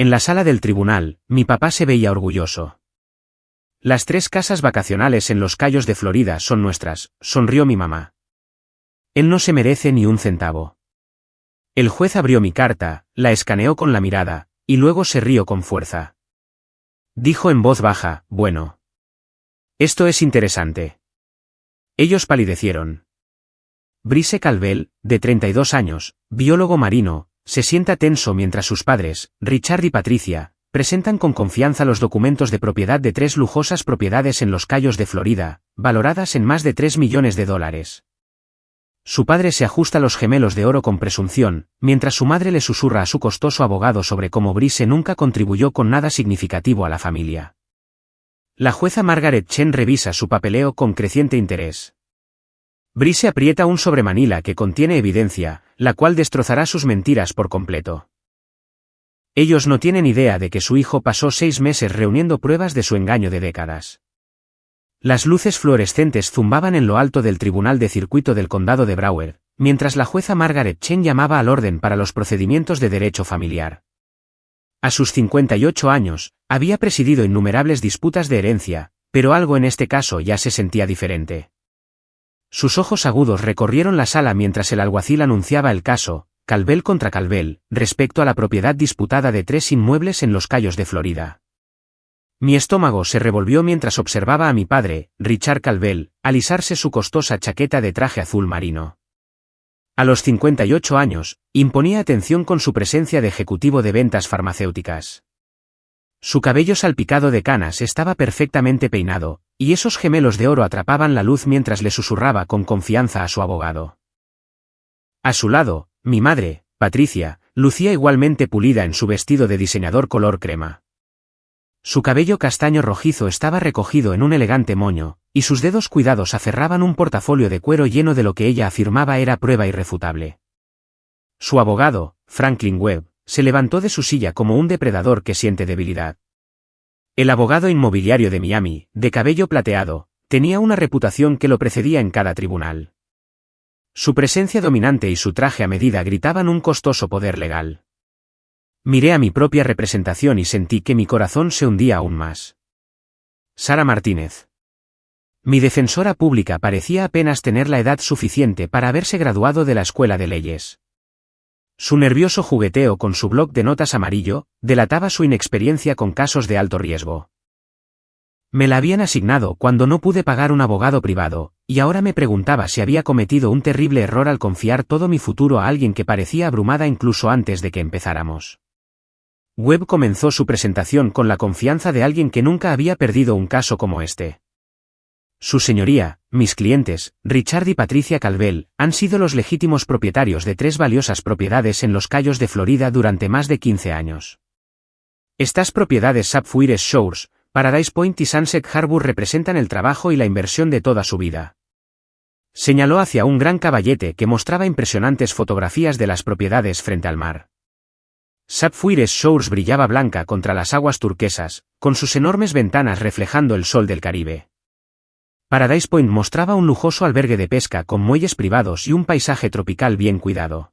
En la sala del tribunal, mi papá se veía orgulloso. Las 3 casas vacacionales en los Cayos de Florida son nuestras, sonrió mi mamá. Él no se merece ni un centavo. El juez abrió mi carta, la escaneó con la mirada, y luego se rió con fuerza. Dijo en voz baja, bueno. Esto es interesante. Ellos palidecieron. Brice Calvel, de 32 años, biólogo marino, se sienta tenso mientras sus padres, Richard y Patricia, presentan con confianza los documentos de propiedad de 3 lujosas propiedades en los Cayos de Florida, valoradas en más de $3 millones. Su padre se ajusta los gemelos de oro con presunción, mientras su madre le susurra a su costoso abogado sobre cómo Brice nunca contribuyó con nada significativo a la familia. La jueza Margaret Chen revisa su papeleo con creciente interés. Brice aprieta un sobremanila que contiene evidencia, la cual destrozará sus mentiras por completo. Ellos no tienen idea de que su hijo pasó 6 meses reuniendo pruebas de su engaño de décadas. Las luces fluorescentes zumbaban en lo alto del tribunal de circuito del condado de Broward, mientras la jueza Margaret Chen llamaba al orden para los procedimientos de derecho familiar. A sus 58 años, había presidido innumerables disputas de herencia, pero algo en este caso ya se sentía diferente. Sus ojos agudos recorrieron la sala mientras el alguacil anunciaba el caso, Calvel contra Calvel, respecto a la propiedad disputada de 3 inmuebles en los Cayos de Florida. Mi estómago se revolvió mientras observaba a mi padre, Richard Calvel, alisarse su costosa chaqueta de traje azul marino. A los 58 años, imponía atención con su presencia de ejecutivo de ventas farmacéuticas. Su cabello salpicado de canas estaba perfectamente peinado, y esos gemelos de oro atrapaban la luz mientras le susurraba con confianza a su abogado. A su lado, mi madre, Patricia, lucía igualmente pulida en su vestido de diseñador color crema. Su cabello castaño rojizo estaba recogido en un elegante moño, y sus dedos cuidados aferraban un portafolio de cuero lleno de lo que ella afirmaba era prueba irrefutable. Su abogado, Franklin Webb, se levantó de su silla como un depredador que siente debilidad. El abogado inmobiliario de Miami, de cabello plateado, tenía una reputación que lo precedía en cada tribunal. Su presencia dominante y su traje a medida gritaban un costoso poder legal. Miré a mi propia representación y sentí que mi corazón se hundía aún más. Sara Martínez. Mi defensora pública parecía apenas tener la edad suficiente para haberse graduado de la escuela de leyes. Su nervioso jugueteo con su bloc de notas amarillo delataba su inexperiencia con casos de alto riesgo. Me la habían asignado cuando no pude pagar un abogado privado, y ahora me preguntaba si había cometido un terrible error al confiar todo mi futuro a alguien que parecía abrumada incluso antes de que empezáramos. Webb comenzó su presentación con la confianza de alguien que nunca había perdido un caso como este. Su señoría, mis clientes, Richard y Patricia Calvel, han sido los legítimos propietarios de 3 valiosas propiedades en los Cayos de Florida durante más de 15 años. Estas propiedades Sapphire Shores, Paradise Point y Sunset Harbor representan el trabajo y la inversión de toda su vida. Señaló hacia un gran caballete que mostraba impresionantes fotografías de las propiedades frente al mar. Sapphire Shores brillaba blanca contra las aguas turquesas, con sus enormes ventanas reflejando el sol del Caribe. Paradise Point mostraba un lujoso albergue de pesca con muelles privados y un paisaje tropical bien cuidado.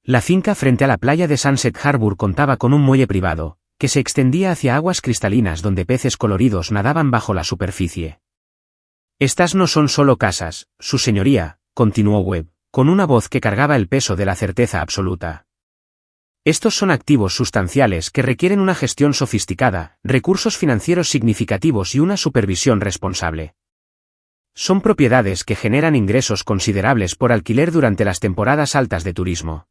La finca frente a la playa de Sunset Harbor contaba con un muelle privado, que se extendía hacia aguas cristalinas donde peces coloridos nadaban bajo la superficie. Estas no son solo casas, su señoría, continuó Webb, con una voz que cargaba el peso de la certeza absoluta. Estos son activos sustanciales que requieren una gestión sofisticada, recursos financieros significativos y una supervisión responsable. Son propiedades que generan ingresos considerables por alquiler durante las temporadas altas de turismo.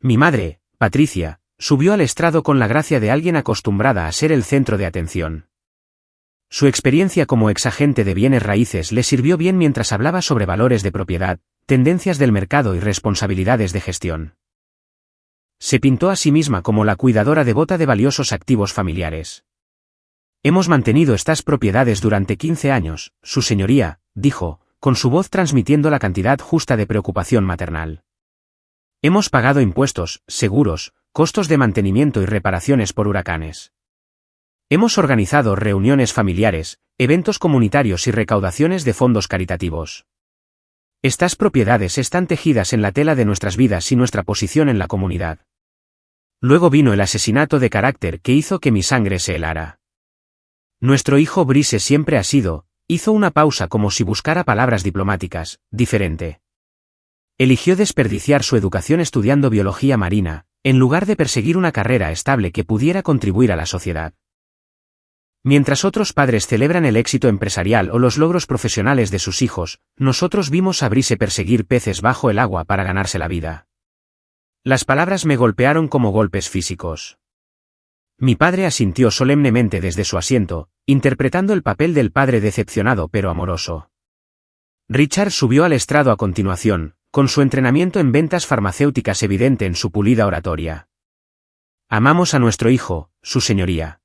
Mi madre, Patricia, subió al estrado con la gracia de alguien acostumbrada a ser el centro de atención. Su experiencia como exagente de bienes raíces le sirvió bien mientras hablaba sobre valores de propiedad, tendencias del mercado y responsabilidades de gestión. Se pintó a sí misma como la cuidadora devota de valiosos activos familiares. Hemos mantenido estas propiedades durante 15 años, su señoría, dijo, con su voz transmitiendo la cantidad justa de preocupación maternal. Hemos pagado impuestos, seguros, costos de mantenimiento y reparaciones por huracanes. Hemos organizado reuniones familiares, eventos comunitarios y recaudaciones de fondos caritativos. Estas propiedades están tejidas en la tela de nuestras vidas y nuestra posición en la comunidad. Luego vino el asesinato de carácter que hizo que mi sangre se helara. Nuestro hijo Brice siempre ha sido, hizo una pausa como si buscara palabras diplomáticas, diferente. Eligió desperdiciar su educación estudiando biología marina, en lugar de perseguir una carrera estable que pudiera contribuir a la sociedad. Mientras otros padres celebran el éxito empresarial o los logros profesionales de sus hijos, nosotros vimos a Brice perseguir peces bajo el agua para ganarse la vida. Las palabras me golpearon como golpes físicos. Mi padre asintió solemnemente desde su asiento, interpretando el papel del padre decepcionado pero amoroso. Richard subió al estrado a continuación, con su entrenamiento en ventas farmacéuticas evidente en su pulida oratoria. Amamos a nuestro hijo, su señoría.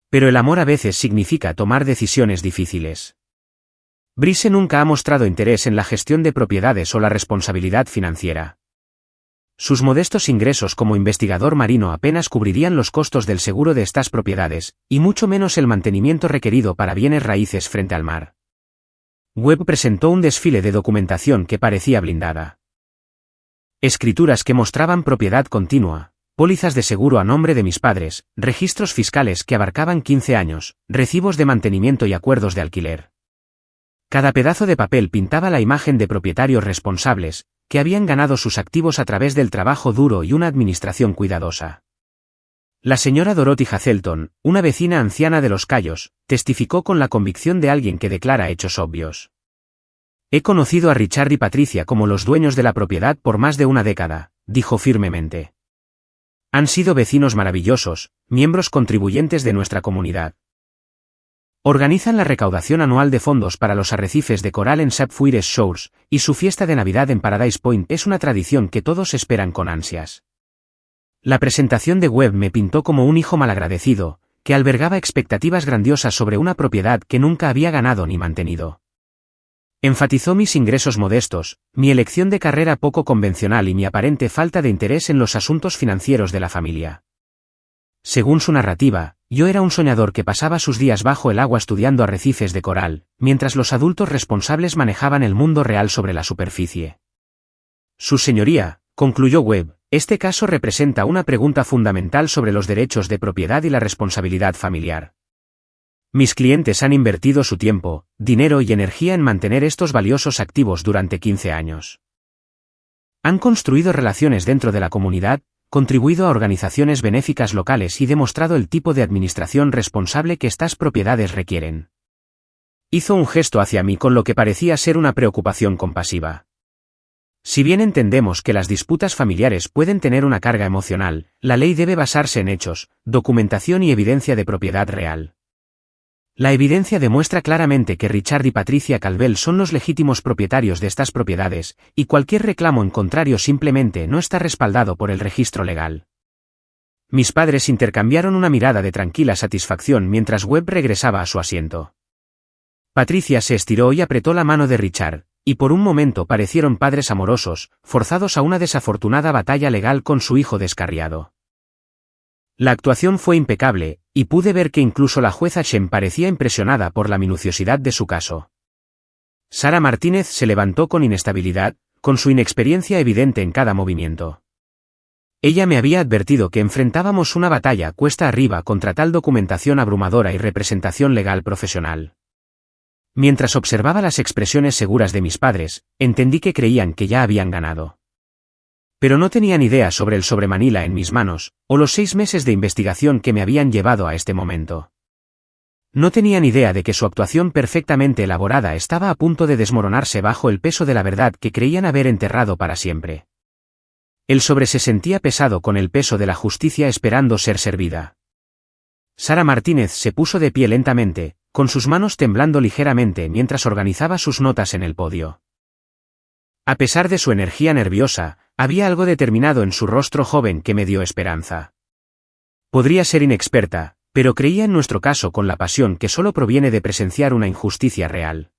Pero el amor a veces significa tomar decisiones difíciles. Brice nunca ha mostrado interés en la gestión de propiedades o la responsabilidad financiera. Sus modestos ingresos como investigador marino apenas cubrirían los costos del seguro de estas propiedades, y mucho menos el mantenimiento requerido para bienes raíces frente al mar. Webb presentó un desfile de documentación que parecía blindada. Escrituras que mostraban propiedad continua, pólizas de seguro a nombre de mis padres, registros fiscales que abarcaban 15 años, recibos de mantenimiento y acuerdos de alquiler. Cada pedazo de papel pintaba la imagen de propietarios responsables, que habían ganado sus activos a través del trabajo duro y una administración cuidadosa. La señora Dorothy Hazelton, una vecina anciana de Los Cayos, testificó con la convicción de alguien que declara hechos obvios. He conocido a Richard y Patricia como los dueños de la propiedad por más de una década, dijo firmemente. Han sido vecinos maravillosos, miembros contribuyentes de nuestra comunidad. Organizan la recaudación anual de fondos para los arrecifes de coral en Sapphire Shores, y su fiesta de Navidad en Paradise Point es una tradición que todos esperan con ansias. La presentación de Webb me pintó como un hijo malagradecido, que albergaba expectativas grandiosas sobre una propiedad que nunca había ganado ni mantenido. Enfatizó mis ingresos modestos, mi elección de carrera poco convencional y mi aparente falta de interés en los asuntos financieros de la familia. Según su narrativa, yo era un soñador que pasaba sus días bajo el agua estudiando arrecifes de coral, mientras los adultos responsables manejaban el mundo real sobre la superficie. Su señoría, concluyó Webb, este caso representa una pregunta fundamental sobre los derechos de propiedad y la responsabilidad familiar. Mis clientes han invertido su tiempo, dinero y energía en mantener estos valiosos activos durante 15 años. Han construido relaciones dentro de la comunidad, contribuido a organizaciones benéficas locales y demostrado el tipo de administración responsable que estas propiedades requieren. Hizo un gesto hacia mí con lo que parecía ser una preocupación compasiva. Si bien entendemos que las disputas familiares pueden tener una carga emocional, la ley debe basarse en hechos, documentación y evidencia de propiedad real. La evidencia demuestra claramente que Richard y Patricia Calvel son los legítimos propietarios de estas propiedades, y cualquier reclamo en contrario simplemente no está respaldado por el registro legal. Mis padres intercambiaron una mirada de tranquila satisfacción mientras Webb regresaba a su asiento. Patricia se estiró y apretó la mano de Richard, y por un momento parecieron padres amorosos, forzados a una desafortunada batalla legal con su hijo descarriado. La actuación fue impecable, y pude ver que incluso la jueza Shem parecía impresionada por la minuciosidad de su caso. Sara Martínez se levantó con inestabilidad, con su inexperiencia evidente en cada movimiento. Ella me había advertido que enfrentábamos una batalla cuesta arriba contra tal documentación abrumadora y representación legal profesional. Mientras observaba las expresiones seguras de mis padres, entendí que creían que ya habían ganado. Pero no tenían idea sobre el sobremanila en mis manos, o los 6 meses de investigación que me habían llevado a este momento. No tenían idea de que su actuación perfectamente elaborada estaba a punto de desmoronarse bajo el peso de la verdad que creían haber enterrado para siempre. El sobre se sentía pesado con el peso de la justicia esperando ser servida. Sara Martínez se puso de pie lentamente, con sus manos temblando ligeramente mientras organizaba sus notas en el podio. A pesar de su energía nerviosa, había algo determinado en su rostro joven que me dio esperanza. Podría ser inexperta, pero creía en nuestro caso con la pasión que solo proviene de presenciar una injusticia real.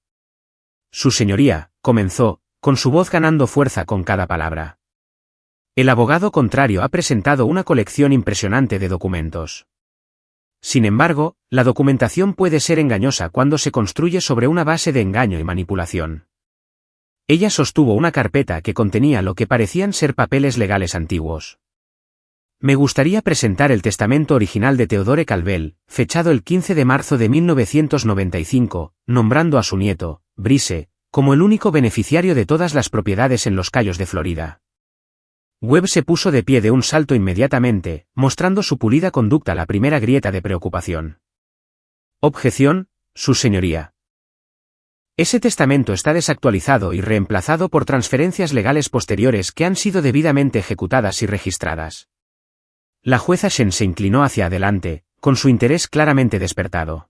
Su señoría, comenzó, con su voz ganando fuerza con cada palabra. El abogado contrario ha presentado una colección impresionante de documentos. Sin embargo, la documentación puede ser engañosa cuando se construye sobre una base de engaño y manipulación. Ella sostuvo una carpeta que contenía lo que parecían ser papeles legales antiguos. Me gustaría presentar el testamento original de Theodore Calvel, fechado el 15 de marzo de 1995, nombrando a su nieto, Brice, como el único beneficiario de todas las propiedades en los Cayos de Florida. Webb se puso de pie de un salto inmediatamente, mostrando su pulida conducta la primera grieta de preocupación. Objeción, su señoría. Ese testamento está desactualizado y reemplazado por transferencias legales posteriores que han sido debidamente ejecutadas y registradas. La jueza Shen se inclinó hacia adelante, con su interés claramente despertado.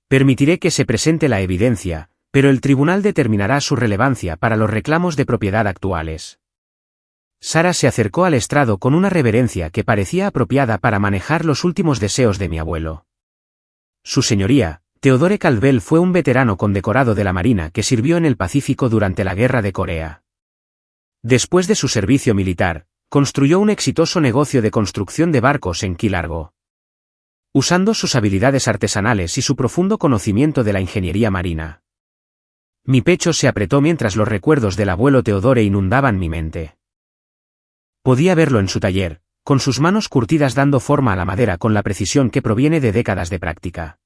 Permitiré que se presente la evidencia, pero el tribunal determinará su relevancia para los reclamos de propiedad actuales. Sara se acercó al estrado con una reverencia que parecía apropiada para manejar los últimos deseos de mi abuelo. Su señoría, Theodore Calvel fue un veterano condecorado de la Marina que sirvió en el Pacífico durante la Guerra de Corea. Después de su servicio militar, construyó un exitoso negocio de construcción de barcos en Key Largo. Usando sus habilidades artesanales y su profundo conocimiento de la ingeniería marina. Mi pecho se apretó mientras los recuerdos del abuelo Theodore inundaban mi mente. Podía verlo en su taller, con sus manos curtidas dando forma a la madera con la precisión que proviene de décadas de práctica.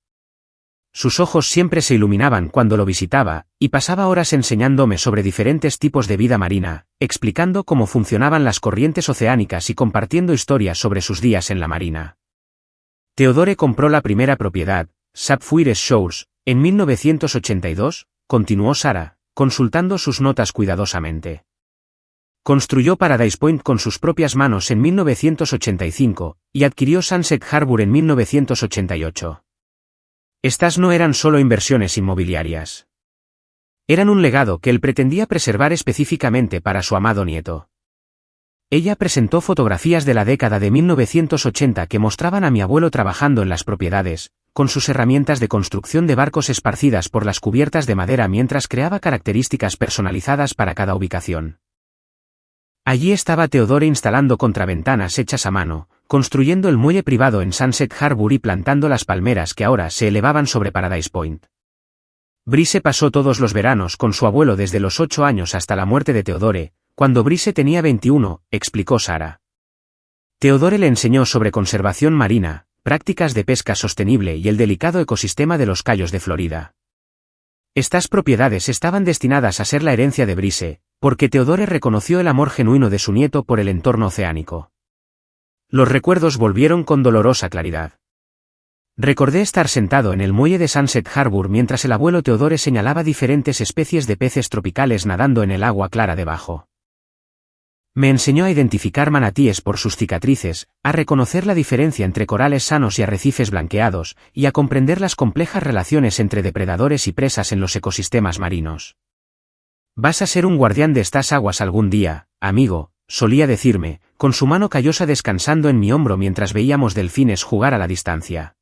Sus ojos siempre se iluminaban cuando lo visitaba, y pasaba horas enseñándome sobre diferentes tipos de vida marina, explicando cómo funcionaban las corrientes oceánicas y compartiendo historias sobre sus días en la marina. Theodore compró la primera propiedad, Sapphire Shores, en 1982, continuó Sara, consultando sus notas cuidadosamente. Construyó Paradise Point con sus propias manos en 1985, y adquirió Sunset Harbor en 1988. Estas no eran solo inversiones inmobiliarias. Eran un legado que él pretendía preservar específicamente para su amado nieto. Ella presentó fotografías de la década de 1980 que mostraban a mi abuelo trabajando en las propiedades, con sus herramientas de construcción de barcos esparcidas por las cubiertas de madera mientras creaba características personalizadas para cada ubicación. Allí estaba Theodore instalando contraventanas hechas a mano, construyendo el muelle privado en Sunset Harbor y plantando las palmeras que ahora se elevaban sobre Paradise Point. Brice pasó todos los veranos con su abuelo desde los 8 años hasta la muerte de Theodore, cuando Brice tenía 21, explicó Sara. Theodore le enseñó sobre conservación marina, prácticas de pesca sostenible y el delicado ecosistema de los Cayos de Florida. Estas propiedades estaban destinadas a ser la herencia de Brice, porque Theodore reconoció el amor genuino de su nieto por el entorno oceánico. Los recuerdos volvieron con dolorosa claridad. Recordé estar sentado en el muelle de Sunset Harbor mientras el abuelo Theodore señalaba diferentes especies de peces tropicales nadando en el agua clara debajo. Me enseñó a identificar manatíes por sus cicatrices, a reconocer la diferencia entre corales sanos y arrecifes blanqueados, y a comprender las complejas relaciones entre depredadores y presas en los ecosistemas marinos. Vas a ser un guardián de estas aguas algún día, amigo, solía decirme, con su mano callosa descansando en mi hombro mientras veíamos delfines jugar a la distancia.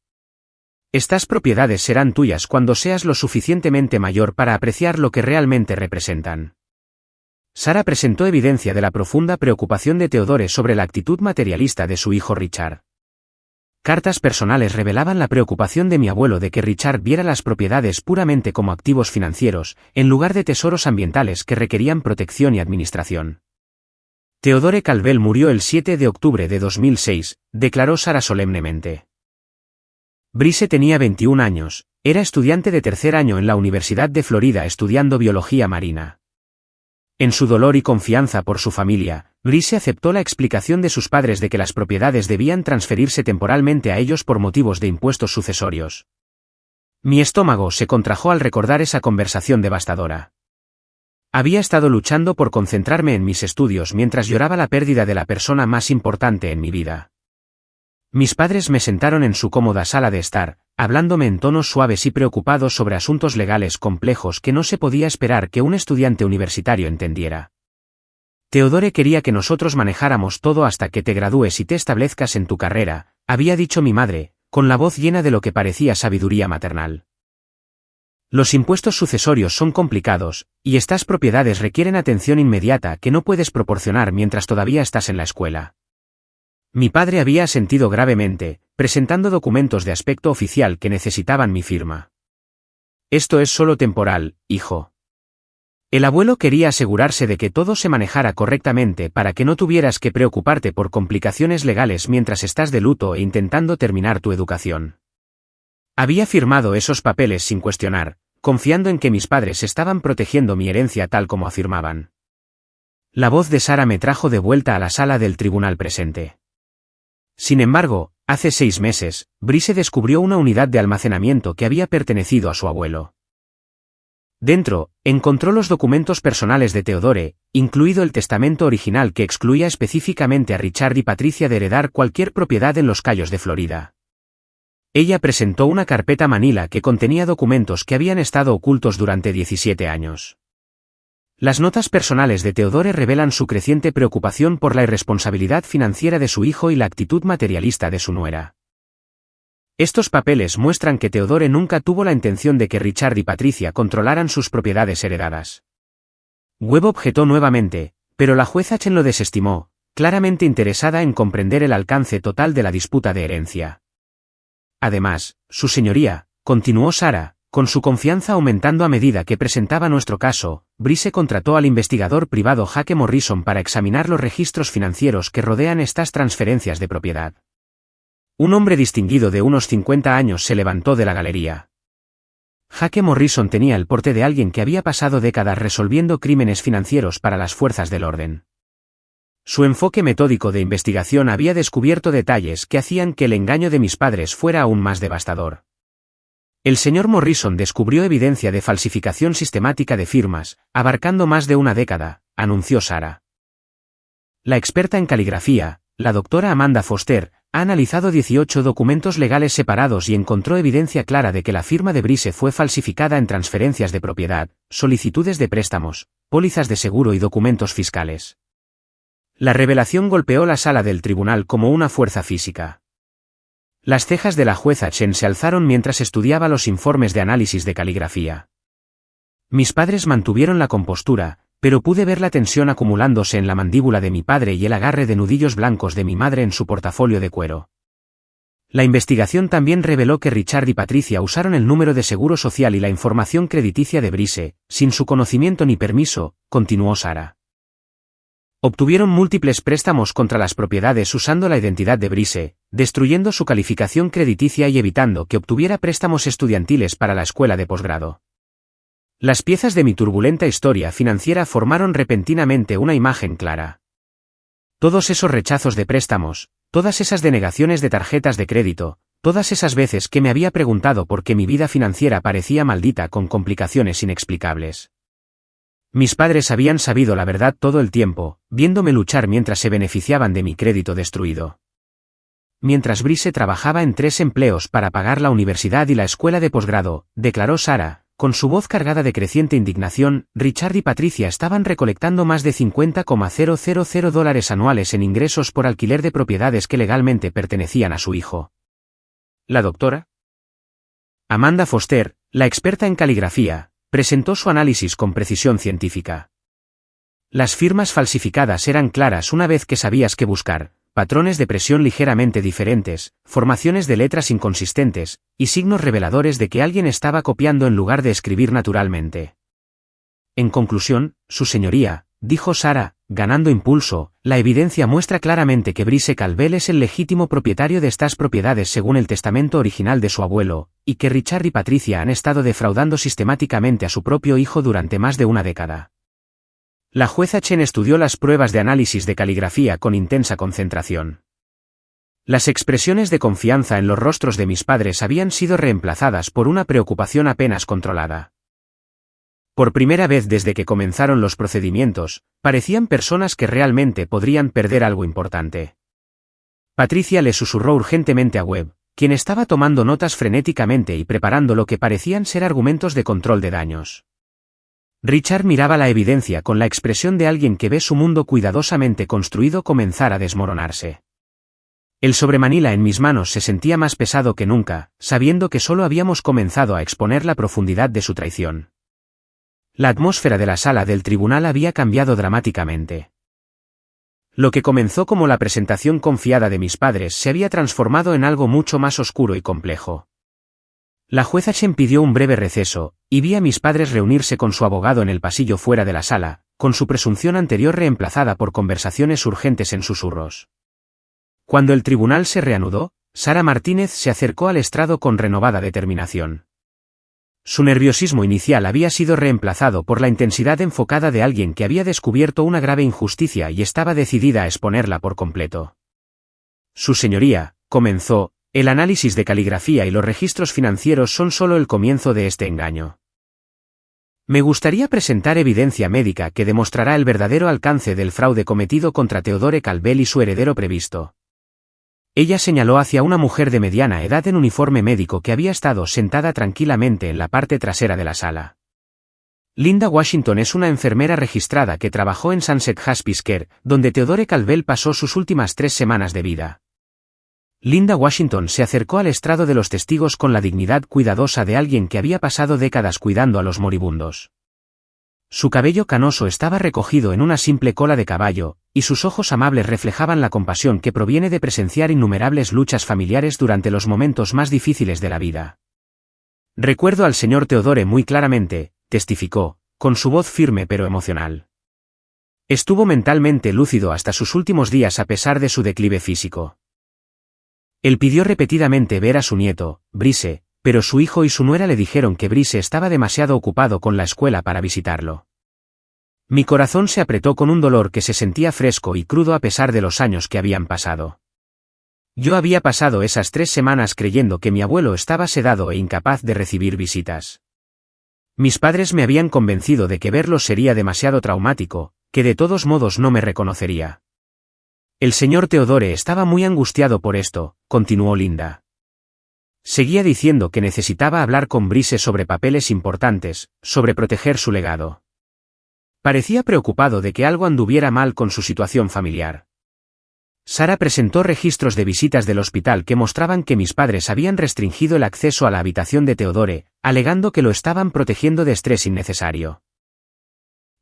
Estas propiedades serán tuyas cuando seas lo suficientemente mayor para apreciar lo que realmente representan. Sara presentó evidencia de la profunda preocupación de Theodore sobre la actitud materialista de su hijo Richard. Cartas personales revelaban la preocupación de mi abuelo de que Richard viera las propiedades puramente como activos financieros, en lugar de tesoros ambientales que requerían protección y administración. Theodore Calvel murió el 7 de octubre de 2006, declaró Sara solemnemente. Brice tenía 21 años, era estudiante de tercer año en la Universidad de Florida estudiando biología marina. En su dolor y confianza por su familia, Brice aceptó la explicación de sus padres de que las propiedades debían transferirse temporalmente a ellos por motivos de impuestos sucesorios. Mi estómago se contrajo al recordar esa conversación devastadora. Había estado luchando por concentrarme en mis estudios mientras lloraba la pérdida de la persona más importante en mi vida. Mis padres me sentaron en su cómoda sala de estar, hablándome en tonos suaves y preocupados sobre asuntos legales complejos que no se podía esperar que un estudiante universitario entendiera. Theodore quería que nosotros manejáramos todo hasta que te gradúes y te establezcas en tu carrera, había dicho mi madre, con la voz llena de lo que parecía sabiduría maternal. Los impuestos sucesorios son complicados, y estas propiedades requieren atención inmediata que no puedes proporcionar mientras todavía estás en la escuela. Mi padre había asentido gravemente, presentando documentos de aspecto oficial que necesitaban mi firma. Esto es solo temporal, hijo. El abuelo quería asegurarse de que todo se manejara correctamente para que no tuvieras que preocuparte por complicaciones legales mientras estás de luto e intentando terminar tu educación. Había firmado esos papeles sin cuestionar, confiando en que mis padres estaban protegiendo mi herencia tal como afirmaban. La voz de Sara me trajo de vuelta a la sala del tribunal presente. Sin embargo, hace 6 meses, Brice descubrió una unidad de almacenamiento que había pertenecido a su abuelo. Dentro, encontró los documentos personales de Theodore, incluido el testamento original que excluía específicamente a Richard y Patricia de heredar cualquier propiedad en los Cayos de Florida. Ella presentó una carpeta manila que contenía documentos que habían estado ocultos durante 17 años. Las notas personales de Theodore revelan su creciente preocupación por la irresponsabilidad financiera de su hijo y la actitud materialista de su nuera. Estos papeles muestran que Theodore nunca tuvo la intención de que Richard y Patricia controlaran sus propiedades heredadas. Webb objetó nuevamente, pero la jueza Chen lo desestimó, claramente interesada en comprender el alcance total de la disputa de herencia. Además, su señoría, continuó Sara, con su confianza aumentando a medida que presentaba nuestro caso, Brice contrató al investigador privado Jake Morrison para examinar los registros financieros que rodean estas transferencias de propiedad. Un hombre distinguido de unos 50 años se levantó de la galería. Jake Morrison tenía el porte de alguien que había pasado décadas resolviendo crímenes financieros para las fuerzas del orden. Su enfoque metódico de investigación había descubierto detalles que hacían que el engaño de mis padres fuera aún más devastador. El señor Morrison descubrió evidencia de falsificación sistemática de firmas, abarcando más de una década, anunció Sara. La experta en caligrafía, la doctora Amanda Foster, ha analizado 18 documentos legales separados y encontró evidencia clara de que la firma de Brice fue falsificada en transferencias de propiedad, solicitudes de préstamos, pólizas de seguro y documentos fiscales. La revelación golpeó la sala del tribunal como una fuerza física. Las cejas de la jueza Chen se alzaron mientras estudiaba los informes de análisis de caligrafía. Mis padres mantuvieron la compostura, pero pude ver la tensión acumulándose en la mandíbula de mi padre y el agarre de nudillos blancos de mi madre en su portafolio de cuero. La investigación también reveló que Richard y Patricia usaron el número de seguro social y la información crediticia de Brice, sin su conocimiento ni permiso, continuó Sara. Obtuvieron múltiples préstamos contra las propiedades usando la identidad de Brice, destruyendo su calificación crediticia y evitando que obtuviera préstamos estudiantiles para la escuela de posgrado. Las piezas de mi turbulenta historia financiera formaron repentinamente una imagen clara. Todos esos rechazos de préstamos, todas esas denegaciones de tarjetas de crédito, todas esas veces que me había preguntado por qué mi vida financiera parecía maldita con complicaciones inexplicables. Mis padres habían sabido la verdad todo el tiempo, viéndome luchar mientras se beneficiaban de mi crédito destruido. Mientras Brice trabajaba en 3 empleos para pagar la universidad y la escuela de posgrado, declaró Sara, con su voz cargada de creciente indignación, Richard y Patricia estaban recolectando más de $50,000 anuales en ingresos por alquiler de propiedades que legalmente pertenecían a su hijo. La doctora Amanda Foster, la experta en caligrafía, presentó su análisis con precisión científica. Las firmas falsificadas eran claras una vez que sabías qué buscar, patrones de presión ligeramente diferentes, formaciones de letras inconsistentes, y signos reveladores de que alguien estaba copiando en lugar de escribir naturalmente. En conclusión, su señoría, dijo Sara, ganando impulso, la evidencia muestra claramente que Brice Calvel es el legítimo propietario de estas propiedades según el testamento original de su abuelo, y que Richard y Patricia han estado defraudando sistemáticamente a su propio hijo durante más de una década. La jueza Chen estudió las pruebas de análisis de caligrafía con intensa concentración. Las expresiones de confianza en los rostros de mis padres habían sido reemplazadas por una preocupación apenas controlada. Por primera vez desde que comenzaron los procedimientos, parecían personas que realmente podrían perder algo importante. Patricia le susurró urgentemente a Webb, quien estaba tomando notas frenéticamente y preparando lo que parecían ser argumentos de control de daños. Richard miraba la evidencia con la expresión de alguien que ve su mundo cuidadosamente construido comenzar a desmoronarse. El sobremanila en mis manos se sentía más pesado que nunca, sabiendo que solo habíamos comenzado a exponer la profundidad de su traición. La atmósfera de la sala del tribunal había cambiado dramáticamente. Lo que comenzó como la presentación confiada de mis padres se había transformado en algo mucho más oscuro y complejo. La jueza Chen pidió un breve receso, y vi a mis padres reunirse con su abogado en el pasillo fuera de la sala, con su presunción anterior reemplazada por conversaciones urgentes en susurros. Cuando el tribunal se reanudó, Sara Martínez se acercó al estrado con renovada determinación. Su nerviosismo inicial había sido reemplazado por la intensidad enfocada de alguien que había descubierto una grave injusticia y estaba decidida a exponerla por completo. Su señoría, comenzó, el análisis de caligrafía y los registros financieros son solo el comienzo de este engaño. Me gustaría presentar evidencia médica que demostrará el verdadero alcance del fraude cometido contra Theodore Calvel y su heredero previsto. Ella señaló hacia una mujer de mediana edad en uniforme médico que había estado sentada tranquilamente en la parte trasera de la sala. Linda Washington es una enfermera registrada que trabajó en Sunset Hospice Care, donde Theodore Calvel pasó sus últimas 3 semanas de vida. Linda Washington se acercó al estrado de los testigos con la dignidad cuidadosa de alguien que había pasado décadas cuidando a los moribundos. Su cabello canoso estaba recogido en una simple cola de caballo, y sus ojos amables reflejaban la compasión que proviene de presenciar innumerables luchas familiares durante los momentos más difíciles de la vida. Recuerdo al señor Theodore muy claramente, testificó, con su voz firme pero emocional. Estuvo mentalmente lúcido hasta sus últimos días a pesar de su declive físico. Él pidió repetidamente ver a su nieto, Brice, pero su hijo y su nuera le dijeron que Brice estaba demasiado ocupado con la escuela para visitarlo. Mi corazón se apretó con un dolor que se sentía fresco y crudo a pesar de los años que habían pasado. Yo había pasado esas 3 semanas creyendo que mi abuelo estaba sedado e incapaz de recibir visitas. Mis padres me habían convencido de que verlos sería demasiado traumático, que de todos modos no me reconocería. El señor Theodore estaba muy angustiado por esto, continuó Linda. Seguía diciendo que necesitaba hablar con Brice sobre papeles importantes, sobre proteger su legado. Parecía preocupado de que algo anduviera mal con su situación familiar. Sara presentó registros de visitas del hospital que mostraban que mis padres habían restringido el acceso a la habitación de Theodore, alegando que lo estaban protegiendo de estrés innecesario.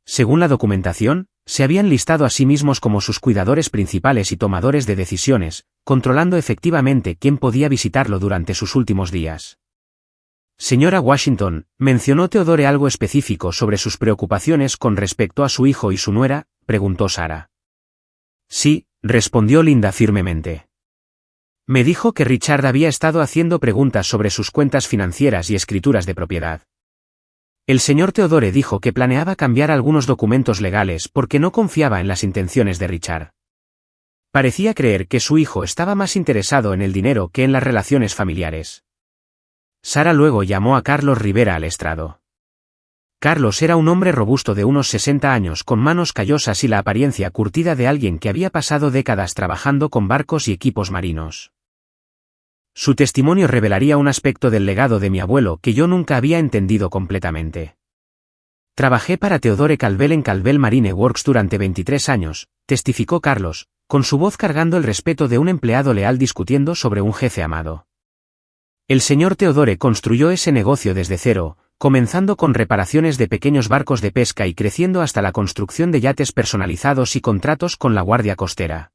Según la documentación, se habían listado a sí mismos como sus cuidadores principales y tomadores de decisiones, controlando efectivamente quién podía visitarlo durante sus últimos días. Señora Washington, ¿mencionó Theodore algo específico sobre sus preocupaciones con respecto a su hijo y su nuera?, preguntó Sara. Sí, respondió Linda firmemente. Me dijo que Richard había estado haciendo preguntas sobre sus cuentas financieras y escrituras de propiedad. El señor Theodore dijo que planeaba cambiar algunos documentos legales porque no confiaba en las intenciones de Richard. Parecía creer que su hijo estaba más interesado en el dinero que en las relaciones familiares. Sara luego llamó a Carlos Rivera al estrado. Carlos era un hombre robusto de unos 60 años con manos callosas y la apariencia curtida de alguien que había pasado décadas trabajando con barcos y equipos marinos. Su testimonio revelaría un aspecto del legado de mi abuelo que yo nunca había entendido completamente. Trabajé para Theodore Calvel en Calvel Marine Works durante 23 años, testificó Carlos, con su voz cargando el respeto de un empleado leal discutiendo sobre un jefe amado. El señor Theodore construyó ese negocio desde cero, comenzando con reparaciones de pequeños barcos de pesca y creciendo hasta la construcción de yates personalizados y contratos con la Guardia Costera.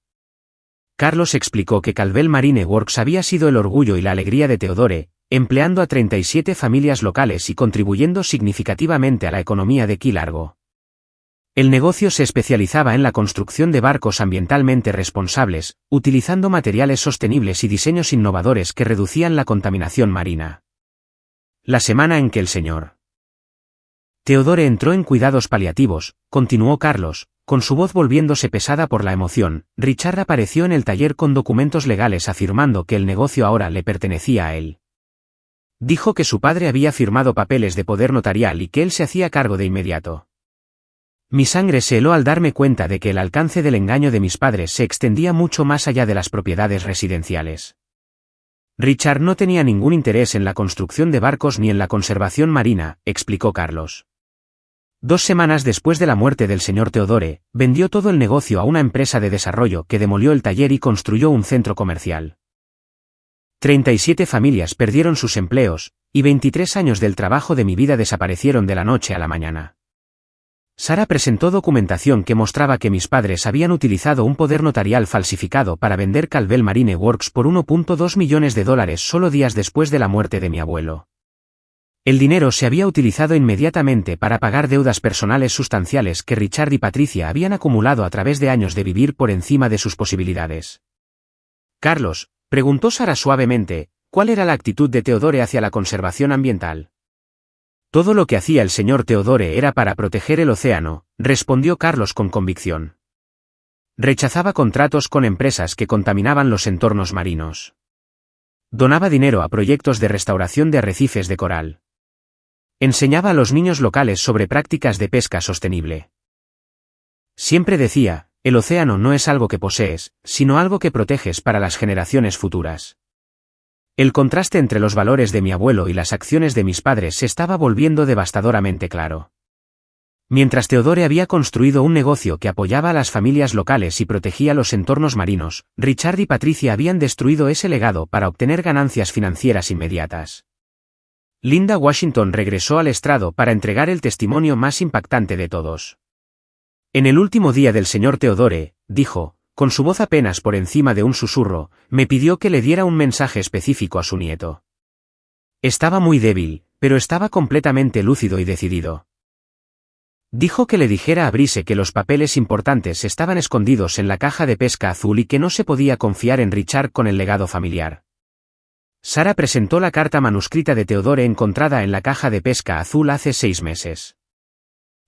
Carlos explicó que Calvel Marine Works había sido el orgullo y la alegría de Theodore, empleando a 37 familias locales y contribuyendo significativamente a la economía de Key Largo. El negocio se especializaba en la construcción de barcos ambientalmente responsables, utilizando materiales sostenibles y diseños innovadores que reducían la contaminación marina. La semana en que el señor Theodore entró en cuidados paliativos, continuó Carlos, con su voz volviéndose pesada por la emoción, Richard apareció en el taller con documentos legales afirmando que el negocio ahora le pertenecía a él. Dijo que su padre había firmado papeles de poder notarial y que él se hacía cargo de inmediato. Mi sangre se heló al darme cuenta de que el alcance del engaño de mis padres se extendía mucho más allá de las propiedades residenciales. Richard no tenía ningún interés en la construcción de barcos ni en la conservación marina, explicó Carlos. 2 semanas después de la muerte del señor Theodore, vendió todo el negocio a una empresa de desarrollo que demolió el taller y construyó un centro comercial. 37 familias perdieron sus empleos, y 23 años del trabajo de mi vida desaparecieron de la noche a la mañana. Sara presentó documentación que mostraba que mis padres habían utilizado un poder notarial falsificado para vender Calvel Marine Works por $1.2 millones solo días después de la muerte de mi abuelo. El dinero se había utilizado inmediatamente para pagar deudas personales sustanciales que Richard y Patricia habían acumulado a través de años de vivir por encima de sus posibilidades. Carlos, preguntó Sara suavemente, ¿cuál era la actitud de Theodore hacia la conservación ambiental? Todo lo que hacía el señor Theodore era para proteger el océano, respondió Carlos con convicción. Rechazaba contratos con empresas que contaminaban los entornos marinos. Donaba dinero a proyectos de restauración de arrecifes de coral. Enseñaba a los niños locales sobre prácticas de pesca sostenible. Siempre decía, el océano no es algo que posees, sino algo que proteges para las generaciones futuras. El contraste entre los valores de mi abuelo y las acciones de mis padres se estaba volviendo devastadoramente claro. Mientras Theodore había construido un negocio que apoyaba a las familias locales y protegía los entornos marinos, Richard y Patricia habían destruido ese legado para obtener ganancias financieras inmediatas. Linda Washington regresó al estrado para entregar el testimonio más impactante de todos. En el último día del señor Theodore, dijo, con su voz apenas por encima de un susurro, me pidió que le diera un mensaje específico a su nieto. Estaba muy débil, pero estaba completamente lúcido y decidido. Dijo que le dijera a Brice que los papeles importantes estaban escondidos en la caja de pesca azul y que no se podía confiar en Richard con el legado familiar. Sara presentó la carta manuscrita de Theodore encontrada en la caja de pesca azul hace 6 meses.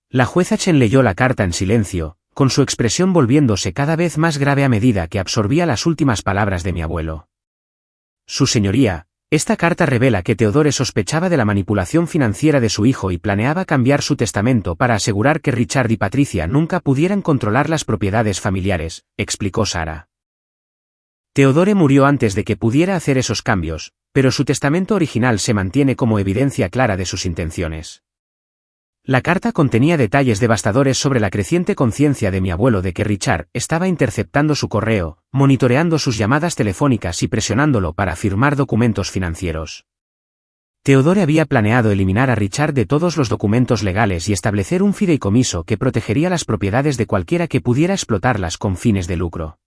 La jueza Chen leyó la carta en silencio, con su expresión volviéndose cada vez más grave a medida que absorbía las últimas palabras de mi abuelo. Su señoría, esta carta revela que Theodore sospechaba de la manipulación financiera de su hijo y planeaba cambiar su testamento para asegurar que Richard y Patricia nunca pudieran controlar las propiedades familiares, explicó Sara. Theodore murió antes de que pudiera hacer esos cambios, pero su testamento original se mantiene como evidencia clara de sus intenciones. La carta contenía detalles devastadores sobre la creciente conciencia de mi abuelo de que Richard estaba interceptando su correo, monitoreando sus llamadas telefónicas y presionándolo para firmar documentos financieros. Theodore había planeado eliminar a Richard de todos los documentos legales y establecer un fideicomiso que protegería las propiedades de cualquiera que pudiera explotarlas con fines de lucro.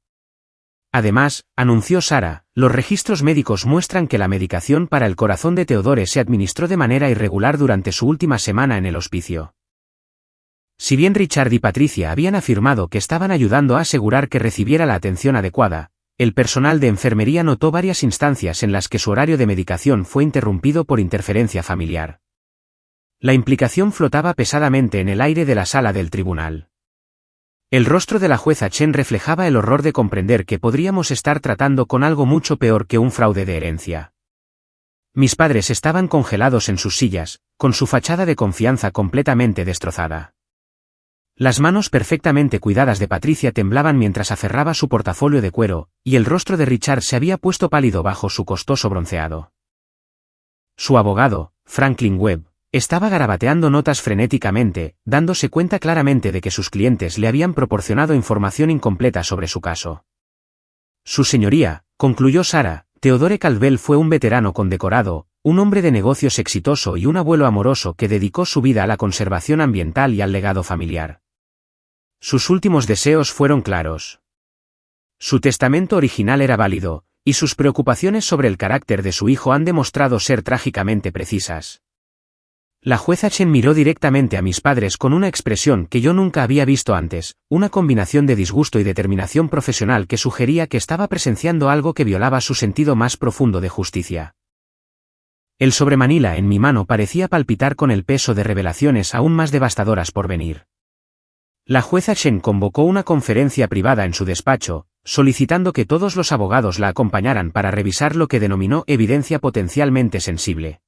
Además, anunció Sara, los registros médicos muestran que la medicación para el corazón de Theodore se administró de manera irregular durante su última semana en el hospicio. Si bien Richard y Patricia habían afirmado que estaban ayudando a asegurar que recibiera la atención adecuada, el personal de enfermería notó varias instancias en las que su horario de medicación fue interrumpido por interferencia familiar. La implicación flotaba pesadamente en el aire de la sala del tribunal. El rostro de la jueza Chen reflejaba el horror de comprender que podríamos estar tratando con algo mucho peor que un fraude de herencia. Mis padres estaban congelados en sus sillas, con su fachada de confianza completamente destrozada. Las manos perfectamente cuidadas de Patricia temblaban mientras aferraba su portafolio de cuero, y el rostro de Richard se había puesto pálido bajo su costoso bronceado. Su abogado, Franklin Webb, estaba garabateando notas frenéticamente, dándose cuenta claramente de que sus clientes le habían proporcionado información incompleta sobre su caso. Su señoría, concluyó Sara, Theodore Calvel fue un veterano condecorado, un hombre de negocios exitoso y un abuelo amoroso que dedicó su vida a la conservación ambiental y al legado familiar. Sus últimos deseos fueron claros. Su testamento original era válido, y sus preocupaciones sobre el carácter de su hijo han demostrado ser trágicamente precisas. La jueza Chen miró directamente a mis padres con una expresión que yo nunca había visto antes, una combinación de disgusto y determinación profesional que sugería que estaba presenciando algo que violaba su sentido más profundo de justicia. El sobremanila en mi mano parecía palpitar con el peso de revelaciones aún más devastadoras por venir. La jueza Chen convocó una conferencia privada en su despacho, solicitando que todos los abogados la acompañaran para revisar lo que denominó evidencia potencialmente sensible.